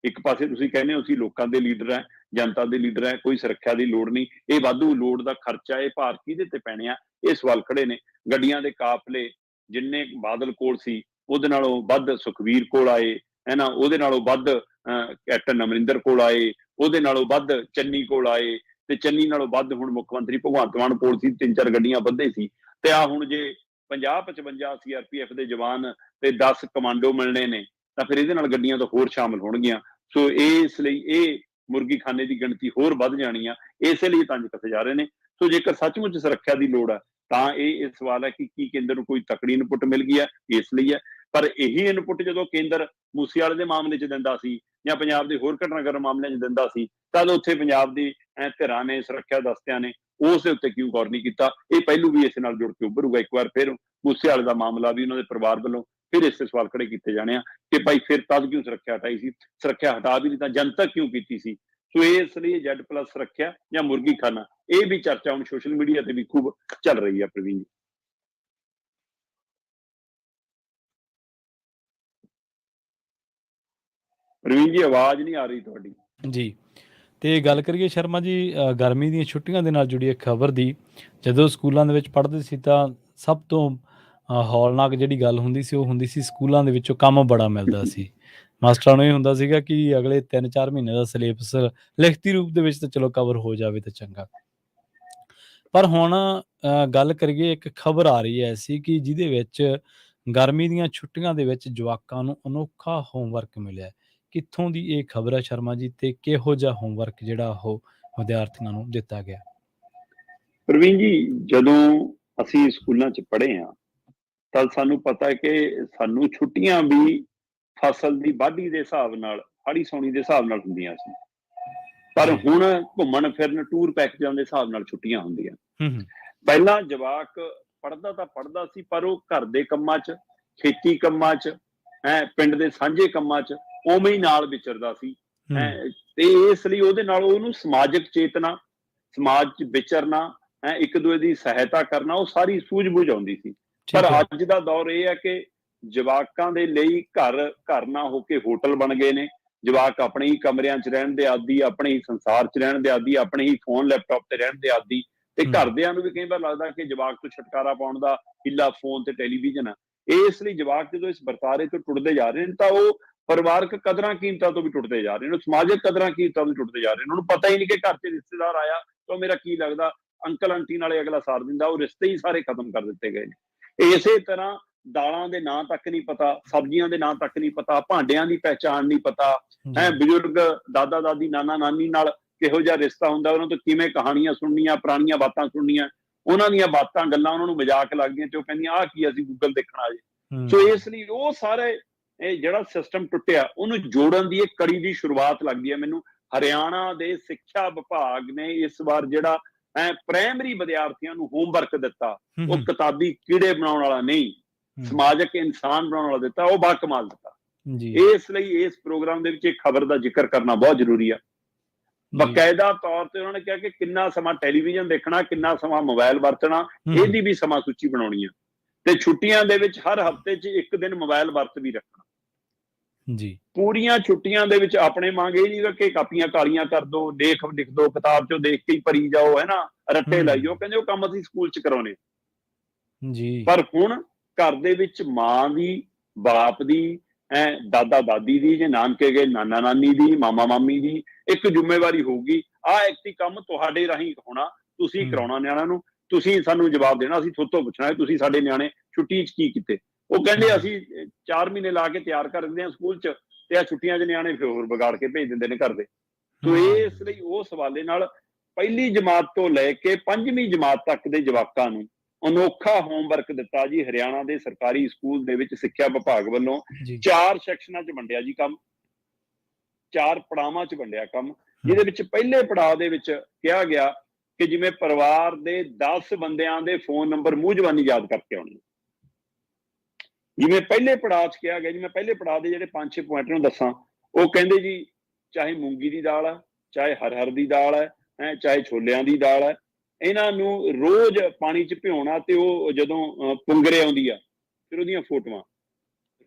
S2: ਇੱਕ ਪਾਸੇ ਤੁਸੀਂ ਕਹਿੰਦੇ ਹੋ ਅਸੀਂ ਲੋਕਾਂ ਦੇ ਲੀਡਰ ਹੈ, ਜਨਤਾ ਦੇ ਲੀਡਰ ਹੈ, ਕੋਈ ਸੁਰੱਖਿਆ ਦੀ ਲੋੜ ਨਹੀਂ, ਇਹ ਵਾਧੂ ਲੋੜ ਦਾ ਖਰਚਾ, ਇਹ ਭਾਰ ਕਿਹਦੇ ਤੇ ਪੈਣੇ ਆ, ਇਹ ਸਵਾਲ ਖੜੇ ਨੇ। ਗੱਡੀਆਂ ਦੇ ਕਾਫਲੇ ਜਿੰਨੇ ਬਾਦਲ ਕੋਲ ਸੀ ਉਹਦੇ ਨਾਲੋਂ ਵੱਧ ਸੁਖਵੀਰ ਕੋਲ ਆਏ, ਹੈ ਨਾ, ਉਹਦੇ ਨਾਲੋਂ ਵੱਧ ਕੈਪਟਨ ਅਮਰਿੰਦਰ ਕੋਲ ਆਏ, ਉਹਦੇ ਨਾਲੋਂ ਵੱਧ ਚੰਨੀ ਕੋਲ ਆਏ, ਤੇ ਚੰਨੀ ਨਾਲੋਂ ਵੱਧ ਹੁਣ ਮੁੱਖ ਮੰਤਰੀ ਭਗਵੰਤ ਮਾਨ ਕੋਲ ਸੀ, 3-4 ਗੱਡੀਆਂ ਵੱਧੇ ਸੀ। ਤੇ ਆ ਹੁਣ ਜੇ 50-55 CRPF ਦੇ ਜਵਾਨ ਤੇ 10 ਕਮਾਂਡੋ ਮਿਲਣੇ ਨੇ ਤਾਂ ਫਿਰ ਇਹਦੇ ਨਾਲ ਗੱਡੀਆਂ ਤਾਂ ਹੋਰ ਸ਼ਾਮਲ ਹੋਣਗੀਆਂ। ਸੋ ਇਸ ਲਈ ਇਹ ਮੁਰਗੀ ਖਾਨੇ ਦੀ ਗਿਣਤੀ ਹੋਰ ਵੱਧ ਜਾਣੀ ਆ, ਇਸੇ ਲਈ ਤੰਜ ਕੱਸੇ ਜਾ ਰਹੇ ਨੇ। ਸੋ ਜੇਕਰ ਸੱਚਮੁੱਚ ਸੁਰੱਖਿਆ ਦੀ ਲੋੜ ਹੈ ਤਾਂ ਇਹ ਸਵਾਲ ਹੈ ਕਿ ਕੀ ਕੇਂਦਰ ਨੂੰ ਕੋਈ ਤਕੜੀ ਇਨਪੁਟ ਮਿਲ ਗਈ ਹੈ, ਇਸ ਲਈ ਹੈ। ਪਰ ਇਹੀ ਇਨਪੁਟ ਜਦੋਂ ਕੇਂਦਰ ਮੂਸੇਵਾਲੇ ਦੇ ਮਾਮਲੇ 'ਚ ਦਿੰਦਾ ਸੀ ਜਾਂ ਪੰਜਾਬ ਦੇ ਹੋਰ ਘਟਨਾਕ੍ਰਮ ਮਾਮਲਿਆਂ 'ਚ ਦਿੰਦਾ ਸੀ, ਤਦ ਉੱਥੇ ਪੰਜਾਬ ਦੀ ਧਿਰਾਂ ਨੇ, ਸੁਰੱਖਿਆ ਦਸਤਿਆਂ ਨੇ ਉਸ ਦੇ ਉੱਤੇ ਕਿਉਂ ਗੌਰ ਨਹੀਂ ਕੀਤਾ। ਇਹ ਪਹਿਲੂ ਵੀ ਇਸ ਨਾਲ ਜੁੜ ਕੇ ਉੱਭਰੂਗਾ। ਇੱਕ ਵਾਰ ਫਿਰ ਮੂਸੇਵਾਲੇ ਦਾ ਮਾਮਲਾ ਵੀ ਉਹਨਾਂ ਦੇ ਪਰਿਵਾਰ ਵੱਲੋਂ ਫਿਰ ਇਸ ਤੇ ਸਵਾਲ ਖੜੇ ਕੀਤੇ ਜਾਣੇ ਆ ਕਿ ਭਾਈ ਫਿਰ ਤਦ ਕਿਉਂ ਸੁਰੱਖਿਆ ਹਟਾਈ ਸੀ, ਸੁਰੱਖਿਆ ਹਟਾ ਵੀ ਨਹੀਂ ਤਾਂ ਜਨਤਕ ਕਿਉਂ ਕੀਤੀ ਸੀ। ਸੋ ਇਸ ਲਈ Z+ ਸੁਰੱਖਿਆ ਜਾਂ ਮੁਰਗੀ ਖਾਨਾ, ਇਹ ਵੀ ਚਰਚਾ ਹੁਣ ਸੋਸ਼ਲ ਮੀਡੀਆ ਤੇ ਵੀ ਖੂਬ ਚੱਲ ਰਹੀ ਹੈ। ਪ੍ਰਵੀਨ ਜੀ, ਆਵਾਜ਼ ਨਹੀਂ ਆ ਰਹੀ ਤੁਹਾਡੀ
S1: ਜੀ। ਤੇ ਗੱਲ ਕਰੀਏ ਸ਼ਰਮਾ ਜੀ ਗਰਮੀ ਦੀਆਂ ਛੁੱਟੀਆਂ ਦੇ ਨਾਲ ਜੁੜੀ ਇੱਕ ਖਬਰ ਦੀ। ਜਦੋਂ ਸਕੂਲਾਂ ਦੇ ਵਿੱਚ ਪੜ੍ਹਦੇ ਸੀ ਤਾਂ ਸਭ ਤੋਂ ਹੌਲਨਾਕ ਜਿਹੜੀ ਗੱਲ ਹੁੰਦੀ ਸੀ ਉਹ ਹੁੰਦੀ ਸੀ ਸਕੂਲਾਂ ਦੇ ਵਿੱਚੋਂ ਕੰਮ ਬੜਾ ਮਿਲਦਾ ਸੀ। ਮਾਸਟਰਾਂ ਨੂੰ ਇਹ ਹੁੰਦਾ ਸੀਗਾ ਕਿ ਅਗਲੇ 3-4 ਮਹੀਨੇ ਦਾ ਸਿਲੇਬਸ ਲਿਖਤੀ ਰੂਪ ਦੇ ਵਿੱਚ ਤਾਂ ਚਲੋ ਕਵਰ ਹੋ ਜਾਵੇ ਤਾਂ ਚੰਗਾ। ਪਰ ਹੁਣ ਗੱਲ ਕਰੀਏ, ਇੱਕ ਖਬਰ ਆ ਰਹੀ ਹੈ ਐਸੀ ਕਿ ਜਿਹਦੇ ਵਿੱਚ ਗਰਮੀ ਦੀਆਂ ਛੁੱਟੀਆਂ ਦੇ ਵਿੱਚ ਜਵਾਕਾਂ ਨੂੰ ਅਨੋਖਾ ਹੋਮਵਰਕ ਮਿਲਿਆ। ਕਿੱਥੋਂ ਦੀ ਇਹ ਖਬਰ ਹੈ ਸ਼ਰਮਾ ਜੀ, ਤੇ ਕਿਹੋ ਜਿਹਾ ਹੋਮਵਰਕ ਜਿਹੜਾ ਉਹ ਵਿਦਿਆਰਥੀਆਂ ਨੂੰ ਦਿੱਤਾ ਗਿਆ?
S2: ਪ੍ਰਵੀਨ ਜੀ, ਜਦੋਂ ਅਸੀਂ ਸਕੂਲਾਂ 'ਚ ਪੜ੍ਹੇ ਹਾਂ ਤਾਂ ਸਾਨੂੰ ਪਤਾ ਹੈ ਕਿ ਸਾਨੂੰ ਛੁੱਟੀਆਂ ਵੀ ਫਸਲ ਦੀ ਵਾਢੀ ਦੇ ਹਿਸਾਬ ਨਾਲ, ਹਾੜੀ ਸੌਣੀ ਦੇ ਹਿਸਾਬ ਨਾਲ ਹੁੰਦੀਆਂ ਸੀ। ਪਰ ਹੁਣ ਘੁੰਮਣ ਫਿਰਨ, ਟੂਰ ਪੈਕੇਜਾਂ ਦੇ ਹਿਸਾਬ ਨਾਲ ਛੁੱਟੀਆਂ ਹੁੰਦੀਆਂ। ਪਹਿਲਾਂ ਜਵਾਕ ਪੜ੍ਹਦਾ ਸੀ, ਪਰ ਉਹ ਘਰ ਦੇ ਕੰਮਾਂ 'ਚ, ਖੇਤੀ ਕੰਮਾਂ 'ਚ, ਪਿੰਡ ਦੇ ਸਾਂਝੇ ਕੰਮਾਂ 'ਚ ਉਵੇਂ ਹੀ ਨਾਲ ਵਿਚਰਦਾ ਸੀ। ਤੇ ਇਸ ਲਈ ਉਹਦੇ ਨਾਲ ਉਹਨੂੰ ਸਮਾਜਿਕ ਚੇਤਨਾ, ਸਮਾਜ 'ਚ ਵਿਚਰਨਾ, ਇੱਕ ਦੂਜੇ ਦੀ ਸਹਾਇਤਾ ਕਰਨਾ, ਉਹ ਸਾਰੀ ਸੂਝ-ਬੂਝ ਆਉਂਦੀ ਸੀ। ਪਰ ਅੱਜ ਦਾ ਦੌਰ ਇਹ ਹੈ ਕਿ ਜਵਾਕਾਂ ਦੇ ਲਈ ਘਰ ਨਾ ਹੋ ਕੇ ਹੋਟਲ ਬਣ ਗਏ ਨੇ। ਜਵਾਕ ਆਪਣੇ ਹੀ ਕਮਰਿਆਂ 'ਚ ਰਹਿਣ ਦੇ ਆਦੀ, ਆਪਣੇ ਹੀ ਸੰਸਾਰ 'ਚ ਰਹਿਣ ਦੇ ਆਦੀ, ਆਪਣੇ ਹੀ ਫੋਨ ਲੈਪਟਾਪ ਤੇ ਰਹਿਣ ਦੇ ਆਦੀ। ਤੇ ਘਰਦਿਆਂ ਨੂੰ ਵੀ ਕਈ ਵਾਰ ਲੱਗਦਾ ਕਿ ਜਵਾਕ ਤੋਂ ਛੁਟਕਾਰਾ ਪਾਉਣ ਦਾ ਹਿੱਲਾ ਫੋਨ ਤੇ ਟੈਲੀਵਿਜ਼ਨ ਆ। ਇਸ ਲਈ ਜਵਾਕ ਜਦੋਂ ਇਸ ਵਰਤਾਰੇ ਤੋਂ ਟੁੱਟਦੇ ਜਾ ਰਹੇ ਨੇ ਤਾਂ ਉਹ ਪਰਿਵਾਰਕ ਕਦਰਾਂ ਕੀਮਤਾਂ ਤੋਂ ਵੀ ਟੁੱਟਦੇ ਜਾ ਰਹੇ ਨੇ, ਸਮਾਜਿਕ ਕਦਰਾਂ ਕੀਮਤਾਂ ਤੋਂ ਟੁੱਟਦੇ ਜਾ ਰਹੇ ਨੇ। ਉਹਨੂੰ ਪਤਾ ਹੀ ਨਹੀਂ ਕਿ ਘਰ 'ਚ ਰਿਸ਼ਤੇਦਾਰ ਆਇਆ ਤਾਂ ਮੇਰਾ ਕੀ ਲੱਗਦਾ, ਅੰਕਲ ਆਂਟੀ ਨਾਲੇ ਅਗਲਾ ਸਾਰ ਦਿੰਦਾ। ਉਹ ਰਿਸ਼ਤੇ ਹੀ ਸਾਰੇ ਖਤਮ ਕਰ ਦਿੱਤੇ ਗਏ ਨੇ। ਇਸੇ ਤਰ੍ਹਾਂ ਦਾਲਾਂ ਦੇ ਨਾਂ ਤੱਕ ਨਹੀਂ ਪਤਾ, ਸਬਜ਼ੀਆਂ ਦੇ ਨਾਂ ਤੱਕ ਨਹੀਂ ਪਤਾ, ਭਾਂਡਿਆਂ ਦੀ ਪਹਿਚਾਣ ਨਹੀਂ ਪਤਾ। ਬਜ਼ੁਰਗ ਦਾਦਾ ਦਾਦੀ, ਨਾਨਾ ਨਾਨੀ ਨਾਲ ਕਿਹੋ ਜਿਹਾ ਰਿਸ਼ਤਾ ਹੁੰਦਾ, ਉਹਨਾਂ ਤੋਂ ਕਿਵੇਂ ਕਹਾਣੀਆਂ ਸੁਣਨੀਆਂ, ਪੁਰਾਣੀਆਂ ਬਾਤਾਂ ਸੁਣਨੀਆਂ, ਉਹਨਾਂ ਦੀਆਂ ਬਾਤਾਂ ਗੱਲਾਂ ਉਹਨਾਂ ਨੂੰ ਮਜ਼ਾਕ ਲੱਗਦੀਆਂ ਤੇ ਉਹ ਕਹਿੰਦੀਆਂ ਆਹ ਕੀ, ਅਸੀਂ ਗੂਗਲ ਦੇਖਣਾ ਆ ਜੇ। ਸੋ ਇਸ ਲਈ ਉਹ ਸਾਰੇ ਇਹ ਜਿਹੜਾ ਸਿਸਟਮ ਟੁੱਟਿਆ ਉਹਨੂੰ ਜੋੜਨ ਦੀ ਇੱਕ ਕੜੀ ਦੀ ਸ਼ੁਰੂਆਤ ਲੱਗਦੀ ਹੈ ਮੈਨੂੰ। ਹਰਿਆਣਾ ਦੇ ਸਿੱਖਿਆ ਵਿਭਾਗ ਨੇ ਇਸ ਵਾਰ ਜਿਹੜਾ ਪ੍ਰਾਇਮਰੀ ਵਿਦਿਆਰਥੀਆਂ ਨੂੰ ਹੋਮਵਰਕ ਦਿੱਤਾ, ਉਹ ਕਿਤਾਬੀ ਕੀੜੇ ਬਣਾਉਣ ਵਾਲਾ ਨਹੀਂ, ਸਮਾਜਿਕ ਇਨਸਾਨ ਬਣਾਉਣ ਵਾਲਾ ਦਿੱਤਾ। ਉਹ ਬਾਕਮਾਲ ਦਿੱਤਾ। ਇਸ ਲਈ ਇਸ ਪ੍ਰੋਗਰਾਮ ਦੇ ਵਿੱਚ ਇਹ ਖਬਰ ਦਾ ਜ਼ਿਕਰ ਕਰਨਾ ਬਹੁਤ ਜ਼ਰੂਰੀ ਆ। ਬਕਾਇਦਾ ਤੌਰ ਤੇ ਉਹਨਾਂ ਨੇ ਕਿਹਾ ਕਿ ਕਿੰਨਾ ਸਮਾਂ ਟੈਲੀਵਿਜ਼ਨ ਦੇਖਣਾ, ਕਿੰਨਾ ਸਮਾਂ ਮੋਬਾਈਲ ਵਰਤਣਾ, ਇਹਦੀ ਵੀ ਸਮਾਂ ਸੂਚੀ ਬਣਾਉਣੀ ਆ। ਤੇ ਛੁੱਟੀਆਂ ਦੇ ਵਿੱਚ ਹਰ ਹਫ਼ਤੇ 'ਚ ਇੱਕ ਦਿਨ ਮੋਬਾਈਲ ਵਰਤ ਵੀ ਰੱਖਣਾ ਜੀ। ਪੂਰੀਆਂ ਛੁੱਟੀਆਂ ਦੇ ਵਿੱਚ ਆਪਣੇ ਮੰਗ ਇਹ ਨਹੀਂ ਕਿ ਕਾਪੀਆਂ ਕਾਲੀਆਂ ਕਰ ਦੋ, ਲਿਖ ਦੋ, ਕਿਤਾਬ 'ਚੋਂ ਦੇਖ ਕੇ ਹੀ ਭਰੀ ਜਾਓ, ਹੈ ਨਾ, ਰੱਟੇ ਲਾਈ ਜਾਓ। ਕਹਿੰਦੇ ਉਹ ਕੰਮ ਅਸੀਂ ਸਕੂਲ 'ਚ ਕਰਾਉਣੇ ਜੀ। ਪਰ ਹੁਣ ਘਰ ਦੇ ਵਿੱਚ ਮਾਂ ਦੀ, ਬਾਪ ਦੀ, ਦਾਦਾ ਦਾਦੀ ਦੀ, ਜੇ ਨਾਨਕੇ ਗਏ ਨਾਨਾ ਨਾਨੀ ਦੀ, ਮਾਮਾ ਮਾਮੀ ਦੀ ਇੱਕ ਜ਼ਿੰਮੇਵਾਰੀ ਹੋਊਗੀ। ਆਹ ਇੱਕ ਕੰਮ ਤੁਹਾਡੇ ਰਾਹੀਂ ਹੋਣਾ, ਤੁਸੀਂ ਕਰਾਉਣਾ ਨਿਆਣਿਆਂ ਨੂੰ, ਤੁਸੀਂ ਸਾਨੂੰ ਜਵਾਬ ਦੇਣਾ, ਅਸੀਂ ਤੁਹਾਡੇ ਤੋਂ ਪੁੱਛਣਾ ਤੁਸੀਂ ਸਾਡੇ ਨਿਆਣੇ ਛੁੱਟੀ 'ਚ ਕੀ ਕੀਤੇ। ਉਹ ਕਹਿੰਦੇ ਅਸੀਂ 4 ਮਹੀਨੇ ਲਾ ਕੇ ਤਿਆਰ ਕਰ ਦਿੰਦੇ ਹਾਂ ਸਕੂਲ 'ਚ, ਤੇ ਆ ਛੁੱਟੀਆਂ 'ਚ ਨਿਆਣੇ ਫਿਰ ਹੋਰ ਵਿਗਾੜ ਕੇ ਭੇਜ ਦਿੰਦੇ ਨੇ ਘਰ ਦੇ। ਸੋ ਇਸ ਲਈ ਉਸ ਹਵਾਲੇ ਨਾਲ ਪਹਿਲੀ ਜਮਾਤ ਤੋਂ ਲੈ ਕੇ 5ਵੀਂ ਜਮਾਤ ਤੱਕ ਦੇ ਜਵਾਕਾਂ ਨੂੰ ਅਨੋਖਾ ਹੋਮਵਰਕ ਦਿੱਤਾ ਜੀ ਹਰਿਆਣਾ ਦੇ ਸਰਕਾਰੀ ਸਕੂਲ ਦੇ ਵਿੱਚ ਸਿੱਖਿਆ ਵਿਭਾਗ ਵੱਲੋਂ। 4 ਸੈਕਸ਼ਨਾਂ 'ਚ ਵੰਡਿਆ ਜੀ ਕੰਮ, 4 ਪੜਾਵਾਂ 'ਚ ਵੰਡਿਆ ਕੰਮ। ਜਿਹਦੇ ਵਿੱਚ ਪਹਿਲੇ ਪੜਾਅ ਦੇ ਵਿੱਚ ਕਿਹਾ ਗਿਆ ਕਿ ਜਿਵੇਂ ਪਰਿਵਾਰ ਦੇ 10 ਬੰਦਿਆਂ ਦੇ ਫੋਨ ਨੰਬਰ ਮੂੰਹ ਜ਼ਬਾਨੀ ਯਾਦ ਕਰਕੇ ਆਉਣੇ। ਜਿਵੇਂ ਪਹਿਲੇ ਪੜਾਅ 'ਚ ਕਿਹਾ ਗਿਆ ਜੀ, ਮੈਂ ਪਹਿਲੇ ਪੜਾਅ ਦੇ ਜਿਹੜੇ 5-6 ਪੁਆਇੰਟ ਨੂੰ ਦੱਸਾਂ। ਉਹ ਕਹਿੰਦੇ ਜੀ ਚਾਹੇ ਮੂੰਗੀ ਦੀ ਦਾਲ ਹੈ, ਚਾਹੇ ਹਰ ਦੀ ਦਾਲ ਹੈ, ਚਾਹੇ ਛੋਲਿਆਂ ਦੀ ਦਾਲ ਹੈ, ਇਹਨਾਂ ਨੂੰ ਰੋਜ਼ ਪਾਣੀ 'ਚ ਭਿਉਣਾ ਤੇ ਉਹ ਜਦੋਂ ਪੁੰਗਰੇ ਆਉਂਦੀ ਆ ਫਿਰ ਉਹਦੀਆਂ ਫੋਟੋਆਂ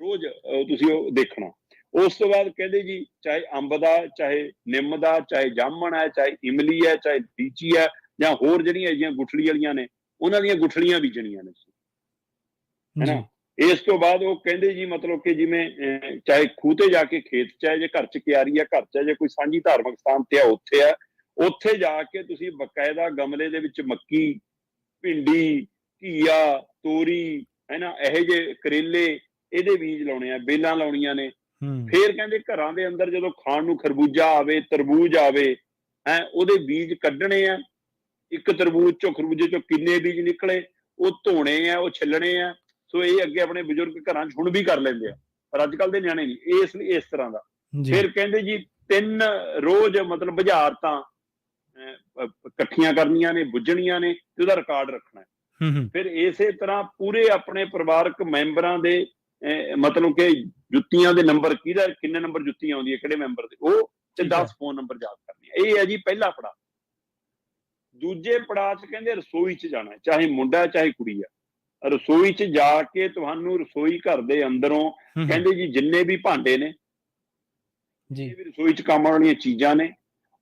S2: ਰੋਜ਼ ਤੁਸੀਂ ਉਹ ਦੇਖਣਾ। ਉਸ ਤੋਂ ਬਾਅਦ ਕਹਿੰਦੇ ਜੀ ਚਾਹੇ ਅੰਬ ਦਾ, ਚਾਹੇ ਨਿੰਮ ਦਾ, ਚਾਹੇ ਜਾਮਣ ਹੈ, ਚਾਹੇ ਇਮਲੀ ਹੈ, ਚਾਹੇ ਲੀਚੀ ਹੈ, ਜਾਂ ਹੋਰ ਜਿਹੜੀਆਂ ਅਜਿਹੀਆਂ ਗੁਠਲੀ ਵਾਲੀਆਂ ਨੇ, ਉਹਨਾਂ ਦੀਆਂ ਗੁਠਲੀਆਂ ਬੀਜਣੀਆਂ ਨੇ, ਹੈਨਾ। ਇਸ ਤੋਂ ਬਾਅਦ ਉਹ ਕਹਿੰਦੇ ਜੀ ਮਤਲਬ ਕਿ ਜਿਵੇਂ ਚਾਹੇ ਖੂਹ ਤੇ ਜਾ ਕੇ ਖੇਤ ਚ ਹੈ, ਜੇ ਘਰ ਚ ਕਿਆਰੀ ਹੈ ਘਰ ਚ ਹੈ, ਜੇ ਕੋਈ ਸਾਂਝੀ ਧਾਰਮਿਕ ਸਥਾਨ ਤੇ ਆ ਉੱਥੇ ਹੈ, ਉੱਥੇ ਜਾ ਕੇ ਤੁਸੀਂ ਬਕਾਇਦਾ ਗਮਲੇ ਦੇ ਵਿੱਚ ਮੱਕੀ, ਭਿੰਡੀ, ਘੀਆ, ਤੋਰੀ, ਹੈਨਾ, ਇਹੋ ਜਿਹੇ ਕਰੇਲੇ, ਇਹਦੇ ਬੀਜ ਲਾਉਣੇ ਆ, ਬੇਲਾਂ ਲਾਉਣੀਆਂ ਨੇ। ਫੇਰ ਕਹਿੰਦੇ ਘਰਾਂ ਦੇ ਅੰਦਰ ਜਦੋਂ ਖਾਣ ਨੂੰ ਖਰਬੂਜਾ ਆਵੇ, ਤਰਬੂਜ ਆਵੇ, ਉਹਦੇ ਬੀਜ ਕੱਢਣੇ ਆ। ਇੱਕ ਤਰਬੂਜ ਚੋਂ, ਖਰਬੂਜੇ ਚੋਂ ਕਿੰਨੇ ਬੀਜ ਨਿਕਲੇ, ਉਹ ਧੋਣੇ ਆ, ਉਹ ਛਿੱਲਣੇ ਆ। ਸੋ ਇਹ ਅੱਗੇ ਆਪਣੇ ਬਜ਼ੁਰਗ ਘਰਾਂ 'ਚ ਹੁਣ ਵੀ ਕਰ ਲੈਂਦੇ ਆ, ਪਰ ਅੱਜ ਕੱਲ ਦੇ ਨਿਆਣੇ ਨਹੀਂ। ਇਸ ਤਰ੍ਹਾਂ ਦਾ। ਫਿਰ ਕਹਿੰਦੇ ਜੀ 3 ਰੋਜ਼ ਮਤਲਬ ਬੁਝਾਰਤਾਂ ਇਕੱਠੀਆਂ ਕਰਨੀਆਂ ਨੇ, ਬੁੱਝਣੀਆਂ ਨੇ, ਤੇ ਉਹਦਾ ਰਿਕਾਰਡ ਰੱਖਣਾ। ਫਿਰ ਇਸੇ ਤਰ੍ਹਾਂ ਪੂਰੇ ਆਪਣੇ ਪਰਿਵਾਰਕ ਮੈਂਬਰਾਂ ਦੇ ਮਤਲਬ ਕਿ ਜੁੱਤੀਆਂ ਦੇ ਨੰਬਰ, ਕਿਹਦਾ ਕਿੰਨੇ ਨੰਬਰ ਜੁੱਤੀ ਆਉਂਦੀ ਹੈ, ਕਿਹੜੇ ਮੈਂਬਰ ਦੇ, ਉਹ ਤੇ 10 ਫੋਨ ਨੰਬਰ ਯਾਦ ਕਰਨੇ। ਇਹ ਹੈ ਜੀ ਪਹਿਲਾ ਪੜਾਅ। ਦੂਜੇ ਪੜਾਅ 'ਚ ਕਹਿੰਦੇ ਰਸੋਈ 'ਚ ਜਾਣਾ, ਚਾਹੇ ਮੁੰਡਾ ਚਾਹੇ ਕੁੜੀ ਆ। ਰਸੋਈ 'ਚ ਜਾ ਕੇ ਤੁਹਾਨੂੰ ਰਸੋਈ ਘਰ ਦੇ ਅੰਦਰੋਂ ਕਹਿੰਦੇ ਜੀ ਜਿੰਨੇ ਵੀ ਭਾਂਡੇ ਨੇ, ਜੀ ਰਸੋਈ 'ਚ ਕੰਮ ਆਉਣ ਵਾਲੀਆਂ ਚੀਜ਼ਾਂ ਨੇ,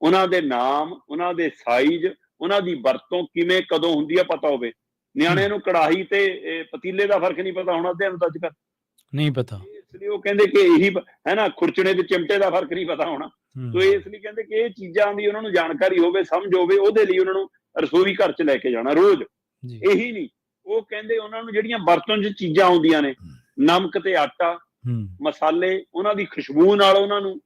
S2: ਉਹਨਾਂ ਦੇ ਨਾਮ, ਉਹਨਾਂ ਦੇ ਸਾਈਜ਼, ਉਹਨਾਂ ਦੀ ਵਰਤੋਂ ਕਿਵੇਂ ਕਦੋਂ ਹੁੰਦੀ ਆ ਪਤਾ ਹੋਵੇ। ਨਿਆਣਿਆਂ ਨੂੰ ਕੜਾਹੀ ਤੇ ਪਤੀਲੇ ਦਾ ਫਰਕ ਨਹੀਂ ਪਤਾ ਹੋਣਾ, ਅੱਧਿਆਂ ਨੂੰ ਤਾਂ ਅੱਜ ਕੱਲ੍ਹ ਨਹੀਂ ਪਤਾ। ਇਸ ਲਈ ਉਹ ਕਹਿੰਦੇ ਕਿ ਇਹੀ ਹੈ ਨਾ, ਖੁਰਚਣੇ ਤੇ ਚਿਮਟੇ ਦਾ ਫਰਕ ਨਹੀਂ ਪਤਾ ਹੋਣਾ। ਸੋ ਇਸ ਲਈ ਕਹਿੰਦੇ ਕਿ ਇਹ ਚੀਜ਼ਾਂ ਦੀ ਉਹਨਾਂ ਨੂੰ ਜਾਣਕਾਰੀ ਹੋਵੇ, ਸਮਝ ਹੋਵੇ, ਉਹਦੇ ਲਈ ਉਹਨਾਂ ਨੂੰ ਰਸੋਈ ਘਰ 'ਚ ਲੈ ਕੇ ਜਾਣਾ ਰੋਜ਼। ਇਹੀ ਨਹੀਂ, ਉਹ ਕਹਿੰਦੇ ਉਹਨਾਂ ਨੂੰ ਜਿਹੜੀਆਂ ਬਰਤਨ 'ਚ ਚੀਜ਼ਾਂ ਆਉਂਦੀਆਂ ਨੇ, ਨਮਕ ਤੇ ਆਟਾ, ਮਸਾਲੇ, ਉਹਨਾਂ ਦੀ ਖੁਸ਼ਬੂ ਨਾਲ ਉਹਨਾਂ ਨੂੰ